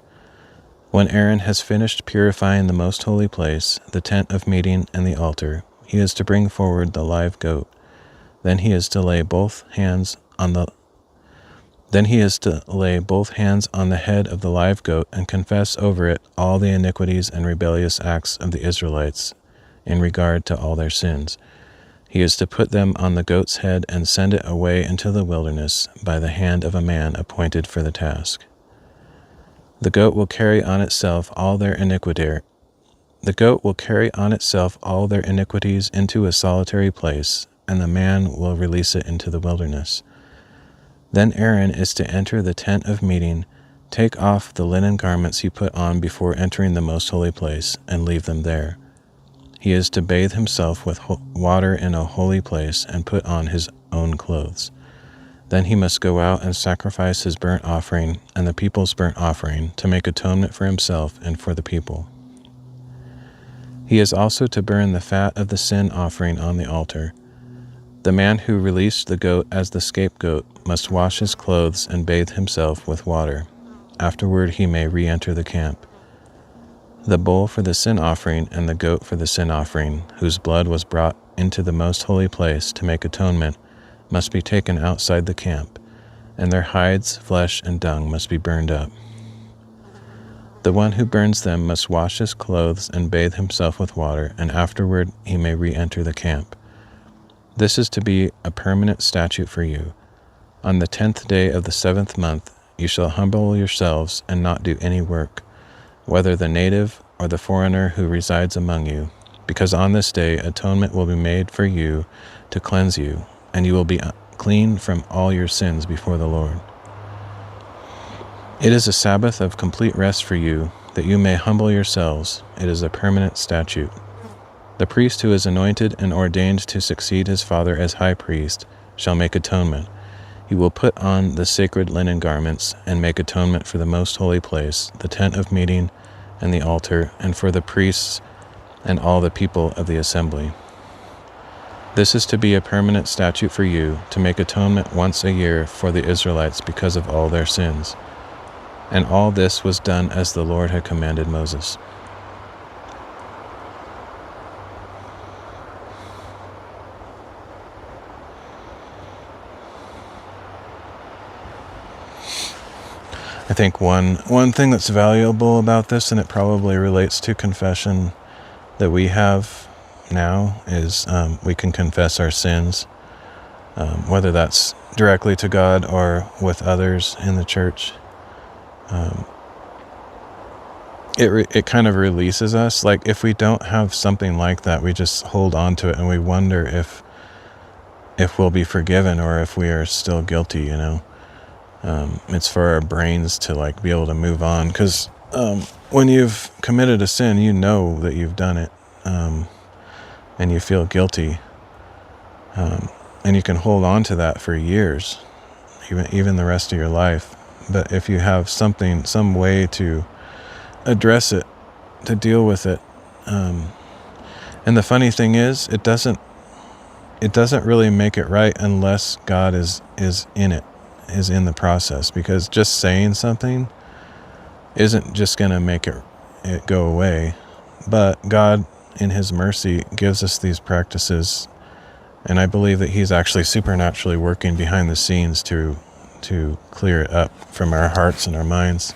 When Aaron has finished purifying the most holy place, the tent of meeting and the altar, he is to bring forward the live goat. Then he is to lay both hands on the head of the live goat and confess over it all the iniquities and rebellious acts of the Israelites in regard to all their sins. He is to put them on the goat's head and send it away into the wilderness by the hand of a man appointed for the task. The goat will carry on itself all their iniquities into a solitary place, and the man will release it into the wilderness. Then Aaron is to enter the tent of meeting, take off the linen garments he put on before entering the most holy place, and leave them there. He is to bathe himself with water in a holy place and put on his own clothes. Then he must go out and sacrifice his burnt offering and the people's burnt offering to make atonement for himself and for the people. He is also to burn the fat of the sin offering on the altar. The man who released the goat as the scapegoat must wash his clothes and bathe himself with water. Afterward he may re-enter the camp. The bull for the sin offering and the goat for the sin offering, whose blood was brought into the most holy place to make atonement, must be taken outside the camp, and their hides, flesh, and dung must be burned up. The one who burns them must wash his clothes and bathe himself with water, and afterward he may re-enter the camp. This is to be a permanent statute for you. On the 10th day of the 7th month you shall humble yourselves and not do any work, whether the native or the foreigner who resides among you, because on this day atonement will be made for you to cleanse you, and you will be clean from all your sins before the Lord. It is a Sabbath of complete rest for you, that you may humble yourselves. It is a permanent statute. The priest who is anointed and ordained to succeed his father as high priest shall make atonement. He will put on the sacred linen garments and make atonement for the most holy place, the tent of meeting, and the altar, and for the priests and all the people of the assembly. This is to be a permanent statute for you, to make atonement once a year for the Israelites because of all their sins. And all this was done as the Lord had commanded Moses. I think one thing that's valuable about this, and it probably relates to confession that we have now, is we can confess our sins, whether that's directly to God or with others in the church. It kind of releases us. Like if we don't have something like that, we just hold on to it and we wonder if we'll be forgiven or if we are still guilty, you know. It's for our brains to like be able to move on, because when you've committed a sin, you know that you've done it, and you feel guilty, and you can hold on to that for years, even the rest of your life. But if you have some way to address it deal with it. And the funny thing is, it doesn't really make it right unless God is in it, is in the process, because just saying something isn't just going to make it go away. But God, in his mercy, gives us these practices, and I believe that he's actually supernaturally working behind the scenes to clear it up from our hearts and our minds.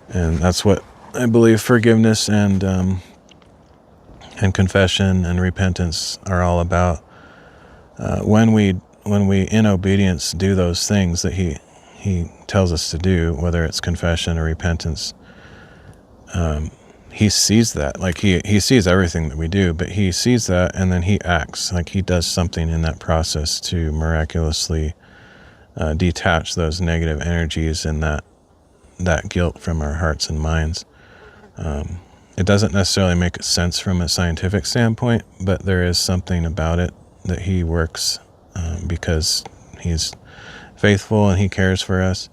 And that's what I believe forgiveness and confession and repentance are all about. When we in obedience do those things that he tells us to do, whether it's confession or repentance, he sees that. Like he sees everything that we do, but he sees that, and then he acts. Like he does something in that process to miraculously detach those negative energies and that guilt from our hearts and minds. It doesn't necessarily make sense from a scientific standpoint, but there is something about it that he works because he's faithful and he cares for us.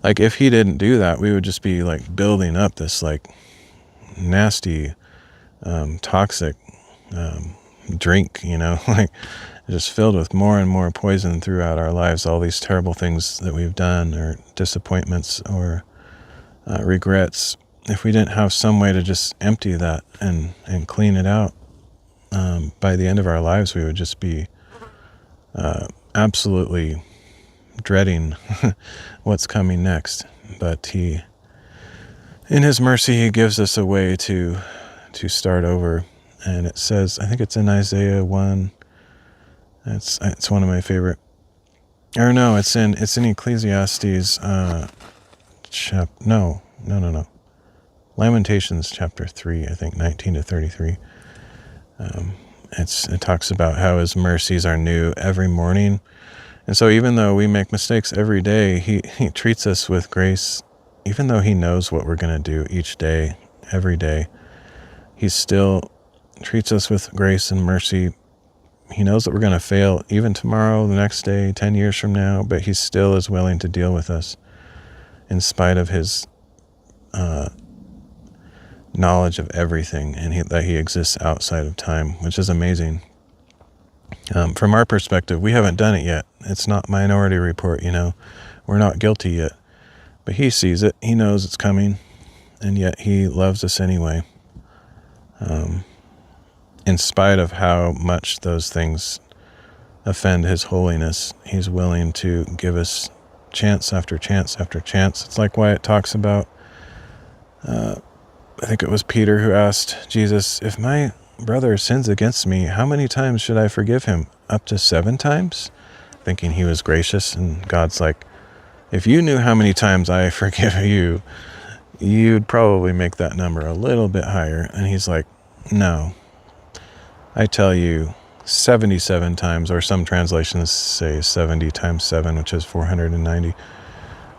Like if he didn't do that, we would just be like building up this like nasty, toxic drink, like just filled with more and more poison throughout our lives, all these terrible things that we've done, or disappointments, or regrets. If we didn't have some way to just empty that and clean it out, by the end of our lives, we would just be absolutely dreading what's coming next. But in his mercy, he gives us a way to start over. And it says, I think it's in Isaiah 1. It's one of my favorite. Or no, it's in Ecclesiastes. No. Lamentations chapter 3, I think 19 to 33. It talks about how his mercies are new every morning. And so even though we make mistakes every day, he treats us with grace. Even though he knows what we're going to do each day, every day, he still treats us with grace and mercy. He knows that we're going to fail even tomorrow, the next day, 10 years from now, but he still is willing to deal with us in spite of his knowledge of everything, and that he exists outside of time, which is amazing. From our perspective, we haven't done it yet. It's not Minority Report, we're not guilty yet, but he sees it. He knows it's coming, and yet he loves us anyway. In spite of how much those things offend his holiness, he's willing to give us chance after chance after chance. It's like why it talks about, I think it was Peter who asked Jesus, if my brother sins against me, how many times should I forgive him? Up to 7 times? Thinking he was gracious, and God's like, if you knew how many times I forgive you, you'd probably make that number a little bit higher. And he's like, no, I tell you 77 times, or some translations say 70 times 7, which is 490.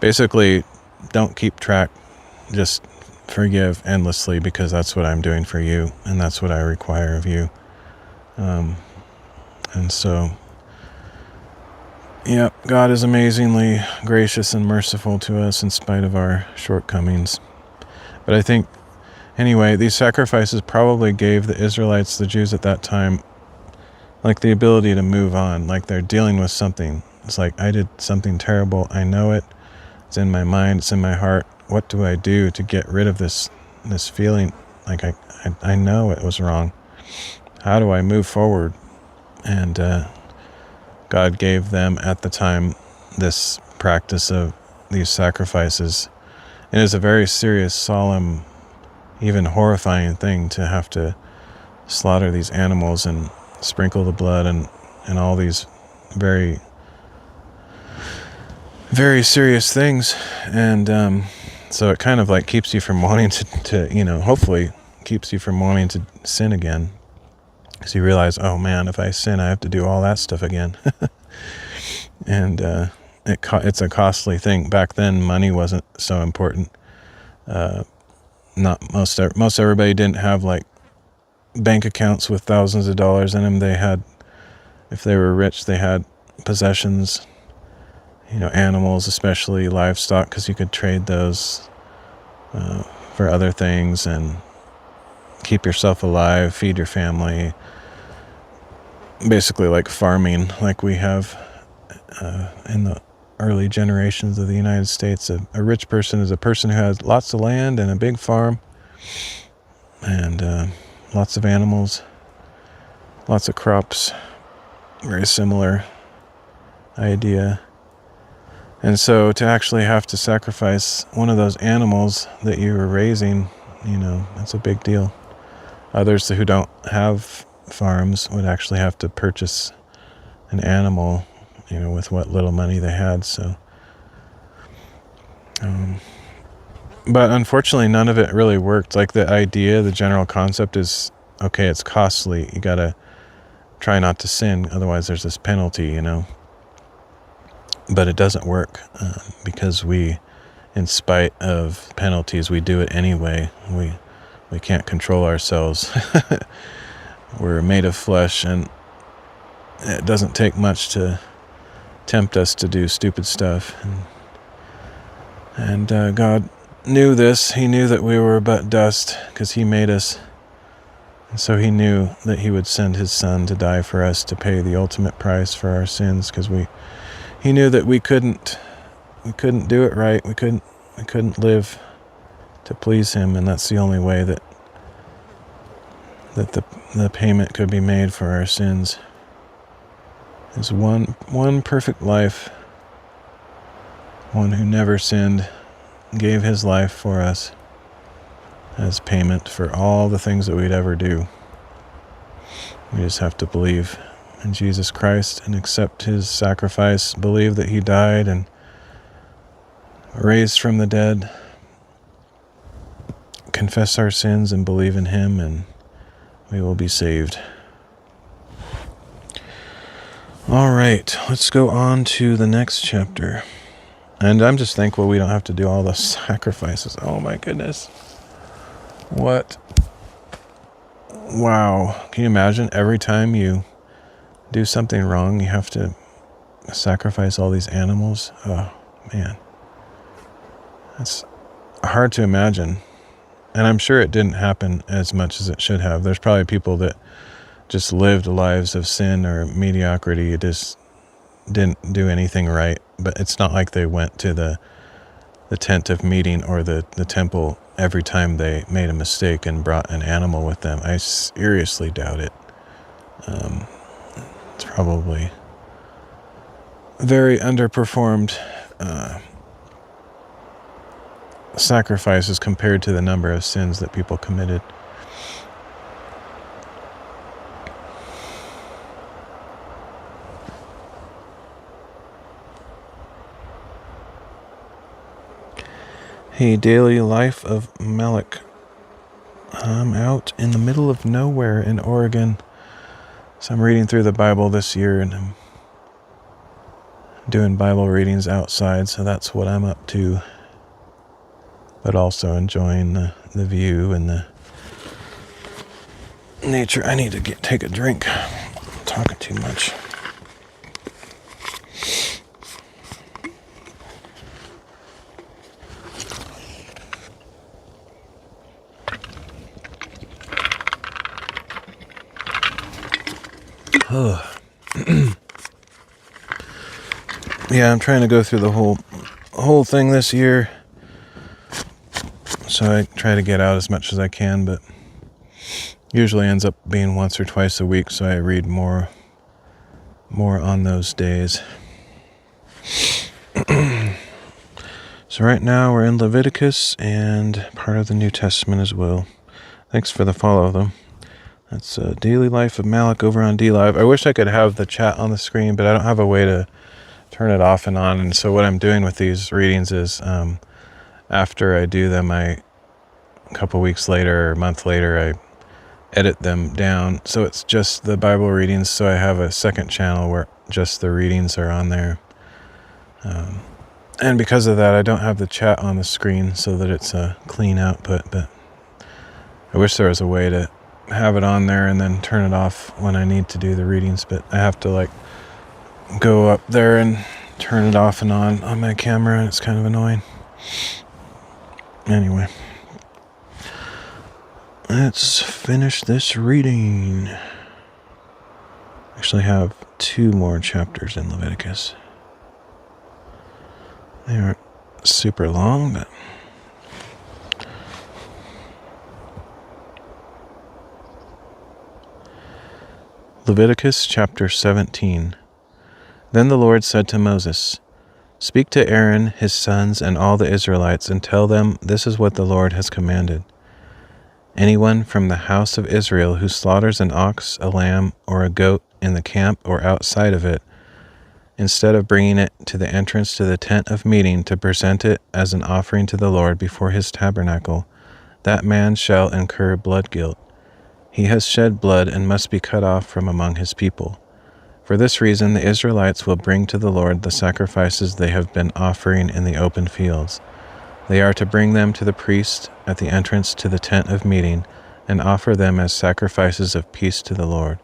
Basically, don't keep track, just forgive endlessly, because that's what I'm doing for you, and that's what I require of you. And so, God is amazingly gracious and merciful to us in spite of our shortcomings. But I think, anyway, these sacrifices probably gave the Israelites, the Jews at that time, like the ability to move on, like they're dealing with something. It's like, I did something terrible, I know it, it's in my mind, it's in my heart. What do I do to get rid of this feeling? Like I know it was wrong. How do I move forward? And God gave them at the time this practice of these sacrifices. It is a very serious, solemn, even horrifying thing to have to slaughter these animals and sprinkle the blood and all these very, very serious things. And so it kind of like keeps you from wanting to hopefully keeps you from wanting to sin again. Because you realize, oh man, if I sin, I have to do all that stuff again. And it's a costly thing. Back then, money wasn't so important. Not most everybody didn't have like bank accounts with thousands of dollars in them. They had, if they were rich, they had possessions, animals, especially livestock, because you could trade those for other things. And keep yourself alive, feed your family, basically like farming, like we have in the early generations of the United States. A rich person is a person who has lots of land and a big farm and lots of animals, lots of crops. Very similar idea. And so to actually have to sacrifice one of those animals that you were raising, that's a big deal. Others who don't have farms would actually have to purchase an animal, with what little money they had. So, but unfortunately, none of it really worked. Like the idea, the general concept is, okay, it's costly. You gotta try not to sin, otherwise there's this penalty, But it doesn't work because we, in spite of penalties, we do it anyway. We can't control ourselves. We're made of flesh, and it doesn't take much to tempt us to do stupid stuff. And God knew this. He knew that we were but dust because He made us. And so He knew that He would send His Son to die for us, to pay the ultimate price for our sins, because He knew that we couldn't do it right. We couldn't live to please Him, and that's the only way that the payment could be made for our sins. Is one perfect life, one who never sinned, gave His life for us as payment for all the things that we'd ever do. We just have to believe in Jesus Christ and accept His sacrifice, believe that He died and raised from the dead, confess our sins and believe in Him, and we will be saved. All right, let's go on to the next chapter. And I'm just thankful we don't have to do all the sacrifices. Oh my goodness. What? Wow. Can you imagine every time you do something wrong, you have to sacrifice all these animals? Oh, man. That's hard to imagine. And I'm sure it didn't happen as much as it should have. There's probably people that just lived lives of sin or mediocrity, just didn't do anything right. But it's not like they went to the tent of meeting or the temple every time they made a mistake and brought an animal with them. I seriously doubt it. It's probably very underperformed sacrifices compared to the number of sins that people committed. Hey, daily life of Malak. I'm out in the middle of nowhere in Oregon. So I'm reading through the Bible this year, and I'm doing Bible readings outside, so that's what I'm up to. But also enjoying the view and the nature. I need to take a drink. I'm talking too much. Yeah, I'm trying to go through the whole thing this year. So I try to get out as much as I can, but usually ends up being once or twice a week, so I read more on those days. So right now we're in Leviticus and part of the New Testament as well. Thanks for the follow, though. That's Daily Life of Malak over on DLive. I wish I could have the chat on the screen, but I don't have a way to turn it off and on. And so what I'm doing with these readings is after I do them, a couple weeks later or a month later, I edit them down. So it's just the Bible readings. So I have a second channel where just the readings are on there. And because of that, I don't have the chat on the screen so that it's a clean output. But I wish there was a way to have it on there and then turn it off when I need to do the readings, but I have to go up there and turn it off and on my camera, and it's kind of annoying. Anyway, let's finish this reading. Actually have 2 more chapters in Leviticus. They aren't super long, but Leviticus chapter 17. Then the Lord said to Moses, "Speak to Aaron, his sons, and all the Israelites, and tell them this is what the Lord has commanded. Anyone from the house of Israel who slaughters an ox, a lamb, or a goat in the camp or outside of it, instead of bringing it to the entrance to the tent of meeting to present it as an offering to the Lord before his tabernacle, that man shall incur blood guilt. He has shed blood and must be cut off from among his people. For this reason the Israelites will bring to the Lord the sacrifices they have been offering in the open fields. They are to bring them to the priest at the entrance to the tent of meeting and offer them as sacrifices of peace to the Lord.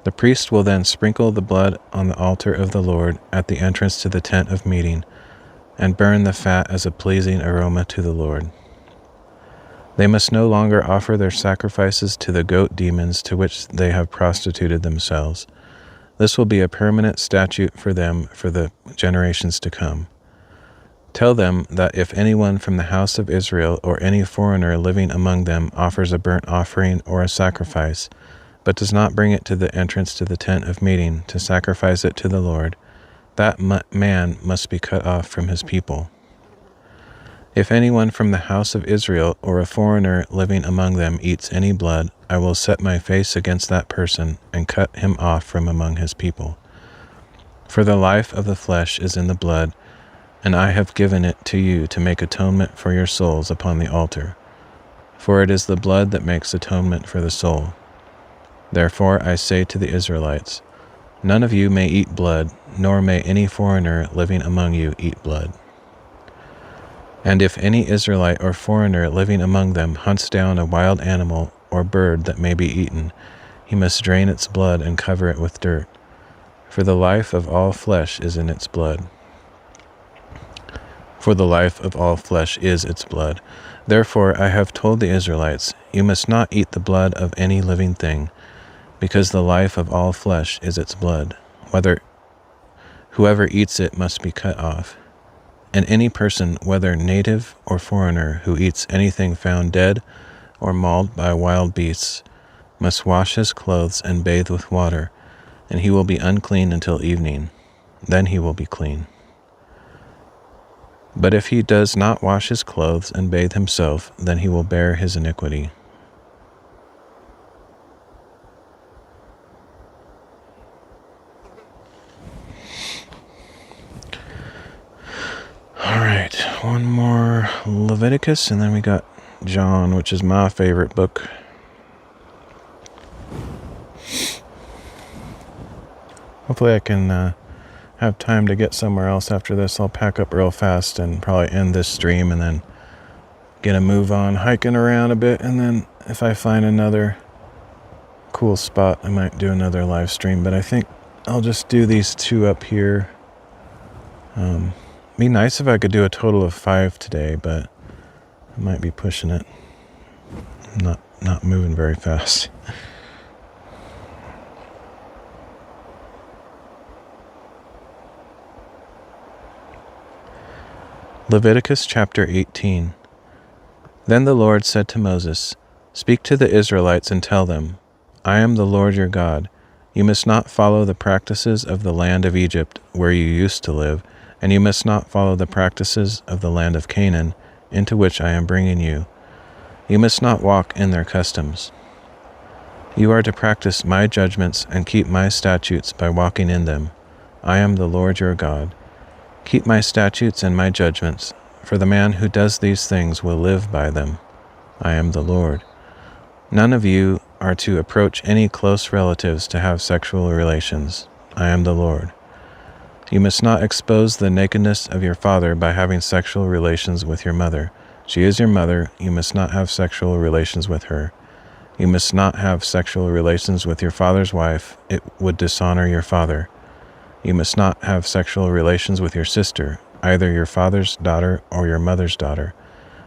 The priest will then sprinkle the blood on the altar of the Lord at the entrance to the tent of meeting and burn the fat as a pleasing aroma to the Lord. They must no longer offer their sacrifices to the goat demons to which they have prostituted themselves. This will be a permanent statute for them for the generations to come. Tell them that if anyone from the house of Israel or any foreigner living among them offers a burnt offering or a sacrifice, but does not bring it to the entrance to the tent of meeting to sacrifice it to the Lord, that man must be cut off from his people. If anyone from the house of Israel or a foreigner living among them eats any blood, I will set my face against that person and cut him off from among his people. For the life of the flesh is in the blood, and I have given it to you to make atonement for your souls upon the altar. For it is the blood that makes atonement for the soul. Therefore I say to the Israelites, none of you may eat blood, nor may any foreigner living among you eat blood. And if any Israelite or foreigner living among them hunts down a wild animal or bird that may be eaten, he must drain its blood and cover it with dirt. For the life of all flesh is in its blood. For the life of all flesh is its blood. Therefore I have told the Israelites, you must not eat the blood of any living thing, because the life of all flesh is its blood. Whoever eats it must be cut off. And any person, whether native or foreigner, who eats anything found dead or mauled by wild beasts, must wash his clothes and bathe with water, and he will be unclean until evening. Then he will be clean. But if he does not wash his clothes and bathe himself, then he will bear his iniquity. All right, one more Leviticus, and then we got John, which is my favorite book. Hopefully I can have time to get somewhere else after this. I'll pack up real fast and probably end this stream and then get a move on hiking around a bit, and then if I find another cool spot, I might do another live stream, but I think I'll just do these 2 up here. Be nice if I could do a total of 5 today, but I might be pushing it. I'm not moving very fast. Leviticus chapter 18. Then the Lord said to Moses, "Speak to the Israelites and tell them, I am the Lord your God. You must not follow the practices of the land of Egypt, where you used to live, and you must not follow the practices of the land of Canaan, into which I am bringing you. You must not walk in their customs. You are to practice my judgments and keep my statutes by walking in them. I am the Lord your God. Keep my statutes and my judgments, for the man who does these things will live by them. I am the Lord. None of you are to approach any close relatives to have sexual relations. I am the Lord. You must not expose the nakedness of your father by having sexual relations with your mother. She is your mother. You must not have sexual relations with her. You must not have sexual relations with your father's wife. It would dishonor your father. You must not have sexual relations with your sister, either your father's daughter or your mother's daughter,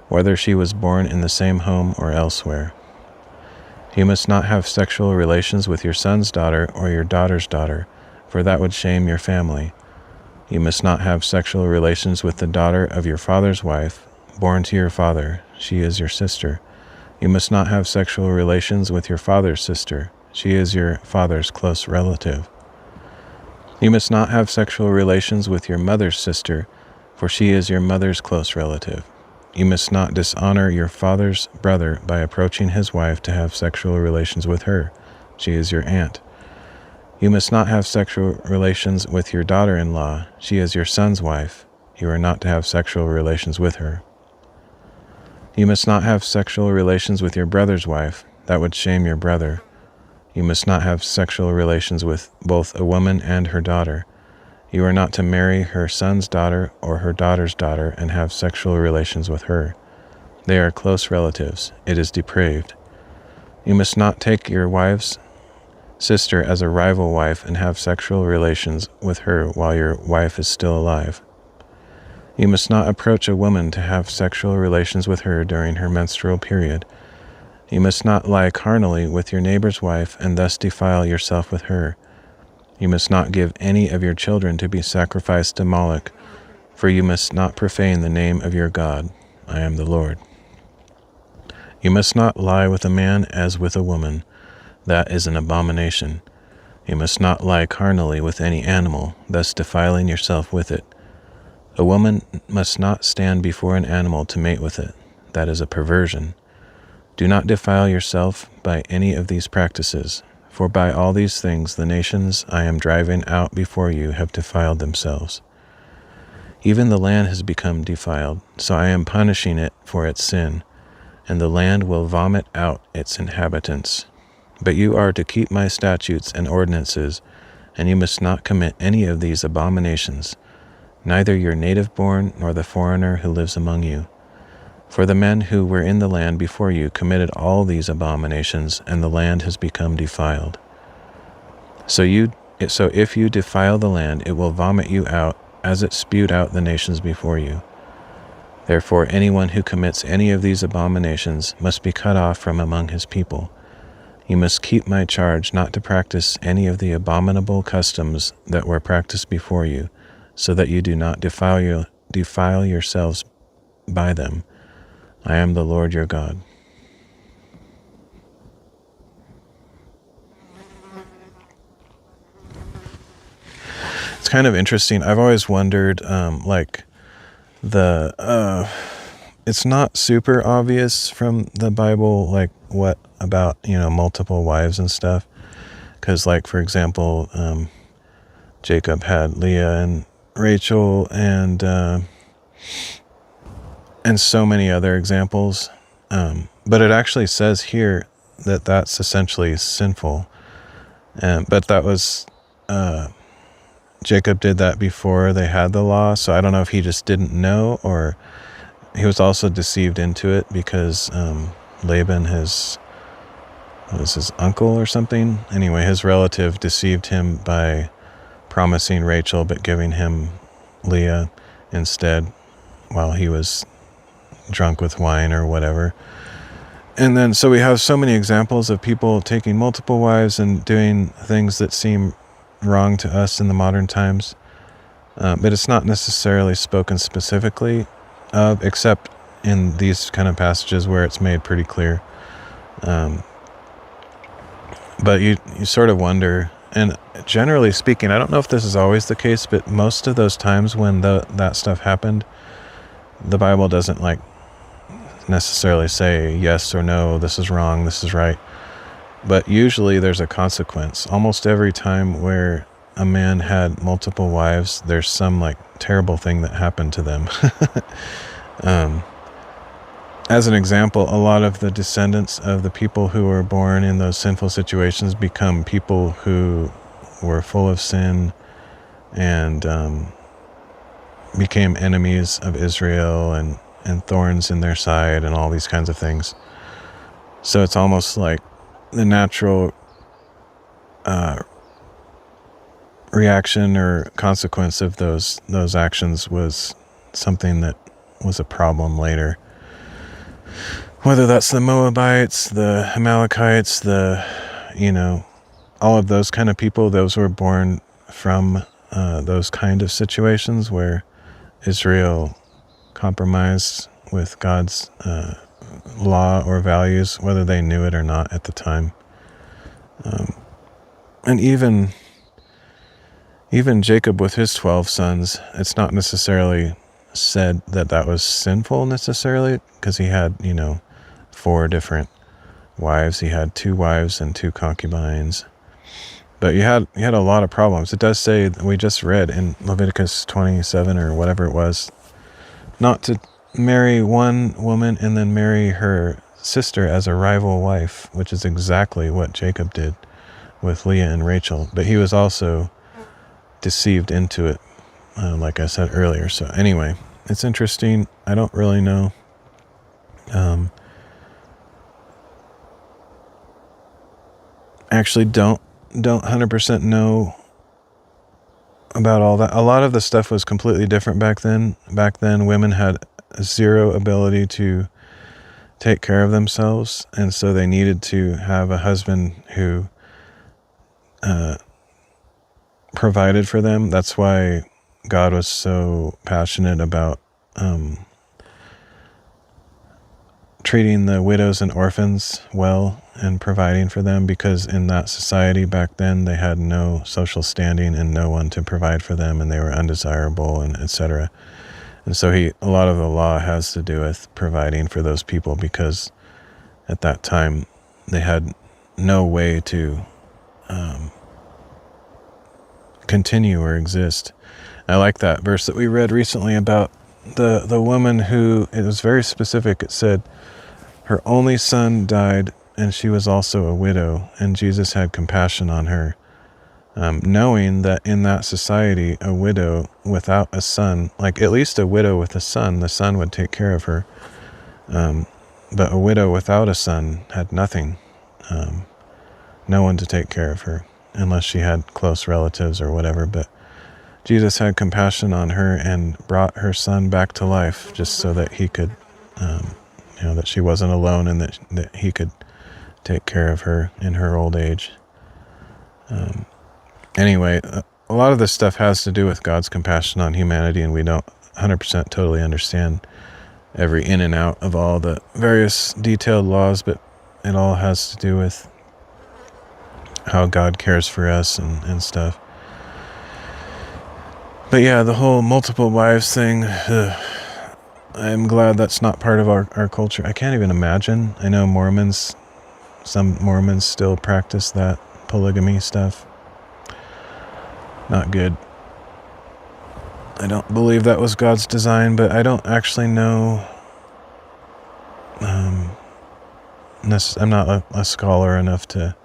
whether she was born in the same home or elsewhere. You must not have sexual relations with your son's daughter or your daughter's daughter, for that would shame your family. You must not have sexual relations with the daughter of your father's wife, born to your father. She is your sister. You must not have sexual relations with your father's sister. She is your father's close relative. You must not have sexual relations with your mother's sister, for she is your mother's close relative. You must not dishonor your father's brother by approaching his wife to have sexual relations with her. She is your aunt. You must not have sexual relations with your daughter-in-law. She is your son's wife. You are not to have sexual relations with her. You must not have sexual relations with your brother's wife. That would shame your brother. You must not have sexual relations with both a woman and her daughter. You are not to marry her son's daughter or her daughter's daughter and have sexual relations with her. They are close relatives. It is depraved. You must not take your wife's sister as a rival wife and have sexual relations with her while your wife is still alive. You must not approach a woman to have sexual relations with her during her menstrual period. You must not lie carnally with your neighbor's wife and thus defile yourself with her. You must not give any of your children to be sacrificed to Moloch, for you must not profane the name of your God. I am the Lord. You must not lie with a man as with a woman. That is an abomination. You must not lie carnally with any animal, thus defiling yourself with it. A woman must not stand before an animal to mate with it. That is a perversion. Do not defile yourself by any of these practices, for by all these things the nations I am driving out before you have defiled themselves. Even the land has become defiled, so I am punishing it for its sin, and the land will vomit out its inhabitants. But you are to keep my statutes and ordinances, and you must not commit any of these abominations, neither your native-born nor the foreigner who lives among you. For the men who were in the land before you committed all these abominations, and the land has become defiled. So if you defile the land, it will vomit you out, as it spewed out the nations before you. Therefore anyone who commits any of these abominations must be cut off from among his people. You must keep my charge not to practice any of the abominable customs that were practiced before you, so that you do not defile yourselves by them. I am the Lord your God. It's kind of interesting. I've always wondered, it's not super obvious from the Bible, like what about, multiple wives and stuff. Because, for example, Jacob had Leah and Rachel and so many other examples. But it actually says here that that's essentially sinful. But that was, Jacob did that before they had the law. So I don't know if he just didn't know, or he was also deceived into it because Laban, was his uncle or something? Anyway, his relative deceived him by promising Rachel but giving him Leah instead while he was drunk with wine or whatever. And then so we have so many examples of people taking multiple wives and doing things that seem wrong to us in the modern times. But it's not necessarily spoken specifically of, except in these kind of passages where it's made pretty clear. But you sort of wonder, and generally speaking, I don't know if this is always the case, but most of those times when that stuff happened, the Bible doesn't necessarily say yes or no, this is wrong, this is right. But usually there's a consequence. Almost every time where a man had multiple wives, there's some terrible thing that happened to them. As an example, a lot of the descendants of the people who were born in those sinful situations become people who were full of sin and became enemies of Israel and thorns in their side and all these kinds of things. So it's almost like the natural reaction or consequence of those actions was something that was a problem later. whether that's the Moabites, the Amalekites, all of those kind of people, those were born from those kind of situations where Israel compromised with God's law or values, whether they knew it or not at the time. And even Jacob with his 12 sons, it's not necessarily said that was sinful necessarily, because he had, 4 different wives. He had 2 wives and 2 concubines. But you had a lot of problems. It does say, we just read in Leviticus 27 or whatever it was, not to marry one woman and then marry her sister as a rival wife, which is exactly what Jacob did with Leah and Rachel. But he was also deceived into it, like I said earlier. So anyway, it's interesting. I don't really know. Actually don't 100% know about all that. A lot of the stuff was completely different back then. Back then, women had zero ability to take care of themselves, and so they needed to have a husband who provided for them. That's why God was so passionate about treating the widows and orphans well and providing for them, because in that society back then they had no social standing and no one to provide for them, and they were undesirable, and etc. And so a lot of the law has to do with providing for those people, because at that time they had no way to continue or exist. I like that verse that we read recently about the woman who, it was very specific. It said her only son died and she was also a widow, and Jesus had compassion on her, knowing that in that society, a widow without a son, like at least a widow with a son, the son would take care of her. But a widow without a son had nothing, no one to take care of her, unless she had close relatives or whatever. But Jesus had compassion on her and brought her son back to life, just so that he could, that she wasn't alone, and that he could take care of her in her old age. Anyway, a lot of this stuff has to do with God's compassion on humanity, and we don't 100% totally understand every in and out of all the various detailed laws, but it all has to do with how God cares for us and stuff. But yeah, the whole multiple wives thing, I'm glad that's not part of our culture. I can't even imagine. I know some Mormons still practice that polygamy stuff. Not good. I don't believe that was God's design, but I don't actually know. I'm not a scholar enough to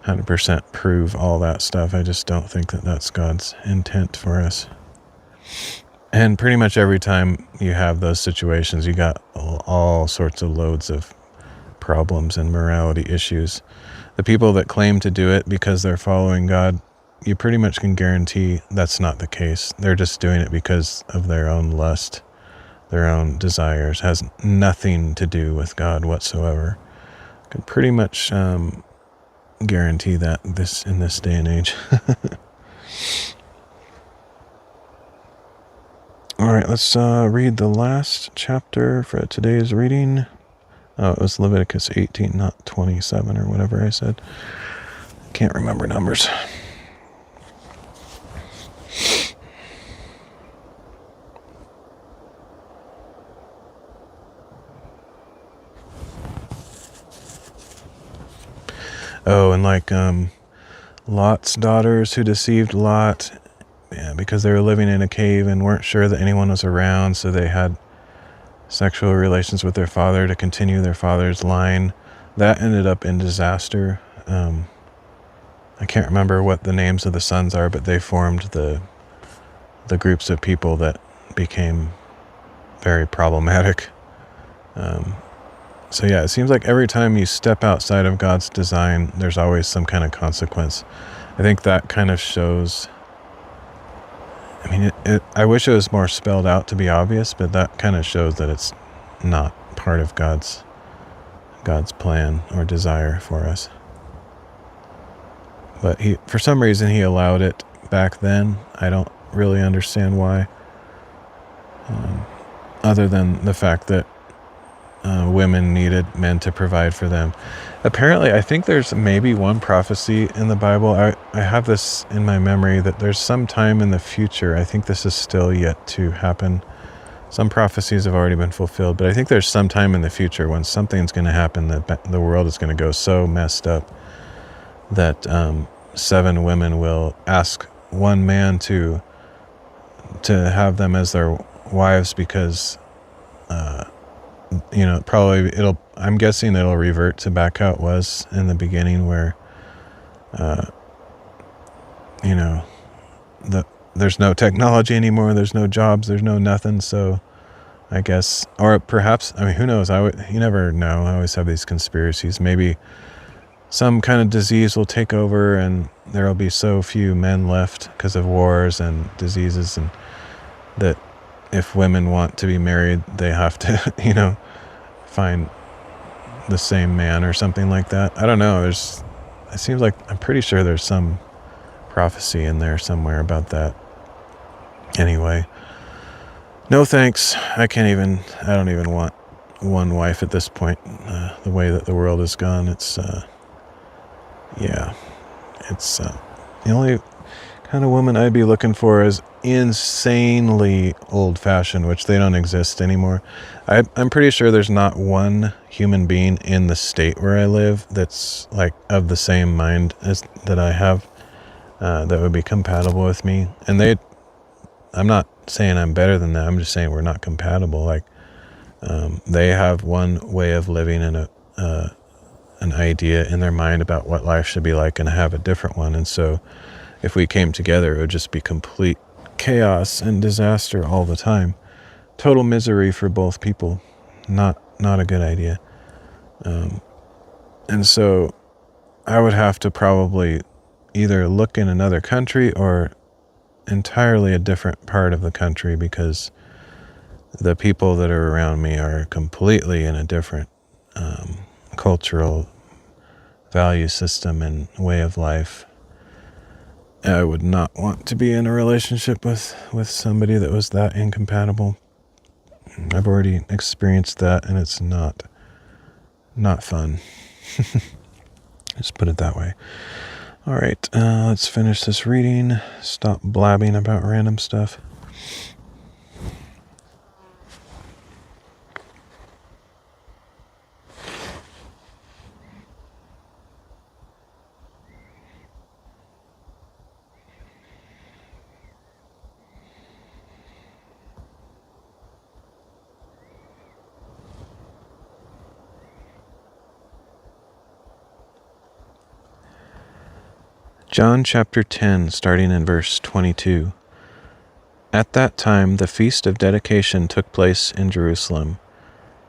100% prove all that stuff. I just don't think that that's God's intent for us. And pretty much every time you have those situations, you got all sorts of loads of problems and morality issues. The people that claim to do it because they're following God, you pretty much can guarantee that's not the case. They're just doing it because of their own lust, their own desires. It has nothing to do with God whatsoever. I can pretty much guarantee that in this day and age. All right, let's read the last chapter for today's reading. Oh, it was Leviticus 18, not 27 or whatever I said. Can't remember numbers. Oh, and like Lot's daughters who deceived Lot, because they were living in a cave and weren't sure that anyone was around, so they had sexual relations with their father to continue their father's line. That ended up in disaster. I can't remember what the names of the sons are, but they formed the groups of people that became very problematic. So yeah, it seems like every time you step outside of God's design, there's always some kind of consequence. I think that kind of shows, I wish it was more spelled out to be obvious, but that kind of shows that it's not part of God's God's plan or desire for us. But for some reason, he allowed it back then. I don't really understand why, other than the fact that women needed men to provide for them. Apparently, I think there's maybe one prophecy in the Bible. I have this in my memory that there's some time in the future. I think this is still yet to happen. Some prophecies have already been fulfilled, but I think there's some time in the future when something's going to happen that the world is going to go so messed up that 7 women will ask one man to have them as their wives because probably I'm guessing it'll revert to back how it was in the beginning where there's no technology anymore, there's no jobs, there's no nothing. So I guess, or perhaps, who knows? You never know. I always have these conspiracies. Maybe some kind of disease will take over and there'll be so few men left because of wars and diseases, and that if women want to be married, they have to, find the same man or something like that. I don't know. It seems like, I'm pretty sure there's some prophecy in there somewhere about that. Anyway, no thanks. I don't even want one wife at this point. The way that the world has gone, it's the only kind of woman I'd be looking for is insanely old-fashioned, which they don't exist anymore. I'm pretty sure there's not one human being in the state where I live that's like of the same mind as that I have, that would be compatible with me. And I'm not saying I'm better than that. I'm just saying we're not compatible. Like, they have one way of living and an idea in their mind about what life should be like, and I have a different one. And so if we came together, it would just be complete chaos and disaster all the time. Total misery for both people. Not a good idea. And so I would have to probably either look in another country or entirely a different part of the country, because the people that are around me are completely in a different cultural value system and way of life. I would not want to be in a relationship with somebody that was that incompatible. I've already experienced that, and it's not fun. Just put it that way. All right, let's finish this reading. Stop blabbing about random stuff. John chapter 10, starting in verse 22. At that time, the feast of dedication took place in Jerusalem.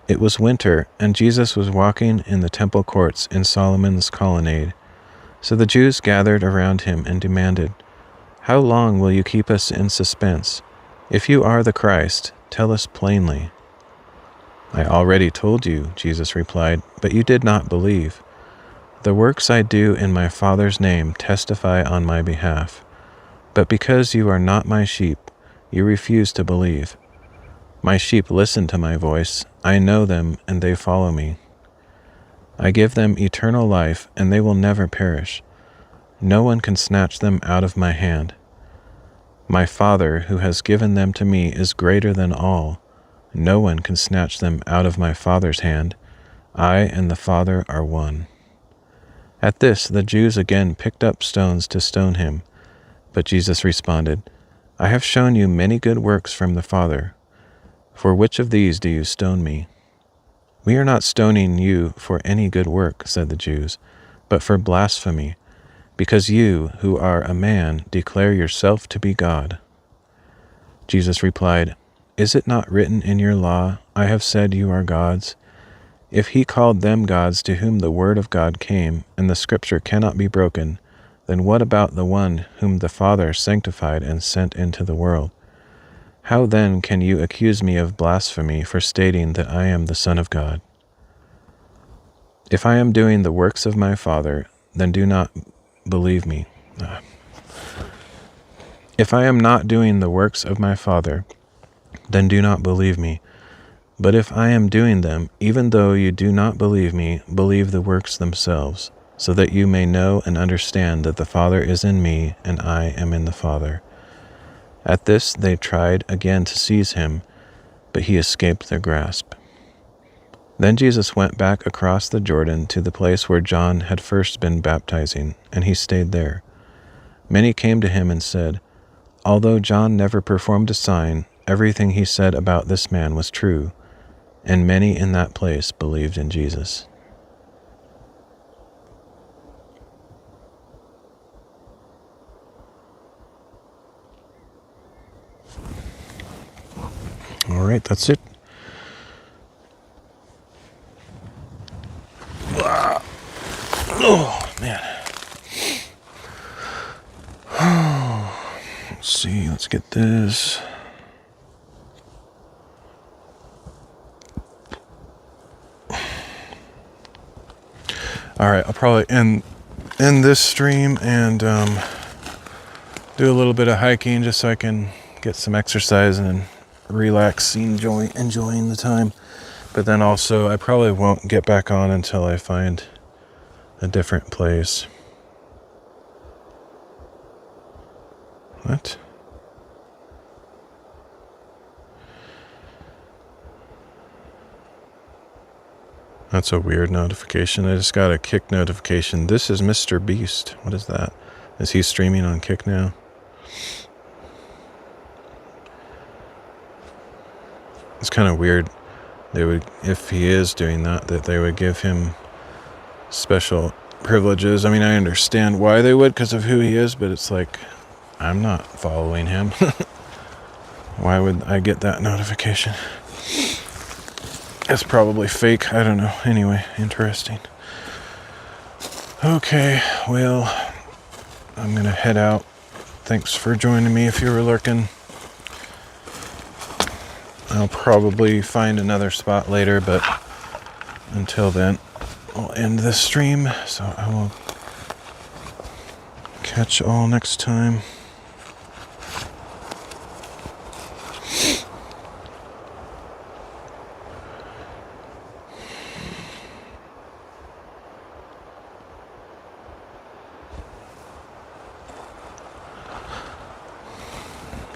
It was winter, and Jesus was walking in the temple courts in Solomon's colonnade. So the Jews gathered around him and demanded, "How long will you keep us in suspense? If you are the Christ, tell us plainly." "I already told you," Jesus replied, "but you did not believe. The works I do in my Father's name testify on my behalf. But because you are not my sheep, you refuse to believe. My sheep listen to my voice. I know them, and they follow me. I give them eternal life, and they will never perish. No one can snatch them out of my hand. My Father, who has given them to me, is greater than all. No one can snatch them out of my Father's hand. I and the Father are one." At this, the Jews again picked up stones to stone him. But Jesus responded, "I have shown you many good works from the Father. For which of these do you stone me?" "We are not stoning you for any good work," said the Jews, "but for blasphemy, because you, who are a man, declare yourself to be God." Jesus replied, "Is it not written in your law, 'I have said you are gods'? If he called them gods to whom the word of God came, and the scripture cannot be broken, then what about the one whom the Father sanctified and sent into the world? How then can you accuse me of blasphemy for stating that I am the Son of God?" If I am doing the works of my Father, then do not believe me. If I am not doing the works of my Father, then do not believe me. But if I am doing them, even though you do not believe me, believe the works themselves, so that you may know and understand that the Father is in me and I am in the Father. At this they tried again to seize him, but he escaped their grasp. Then Jesus went back across the Jordan to the place where John had first been baptizing, and he stayed there. Many came to him and said, "Although John never performed a sign, everything he said about this man was true." And many in that place believed in Jesus. All right, that's it. Oh, man. Let's see, let's get this. All right, I'll probably end this stream and do a little bit of hiking just so I can get some exercise and relax, enjoying the time. But then also, I probably won't get back on until I find a different place. What? That's a weird notification. I just got a Kick notification. This is Mr. Beast. What is that? Is he streaming on Kick now? It's kind of weird. They would, if he is doing that they would give him special privileges. I mean, I understand why they would because of who he is, but it's like, I'm not following him. Why would I get that notification? It's probably fake. I don't know. Anyway, interesting. Okay, well, I'm going to head out. Thanks for joining me if you were lurking. I'll probably find another spot later, but until then, I'll end this stream. So I will catch you all next time.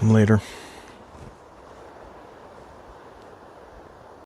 Later.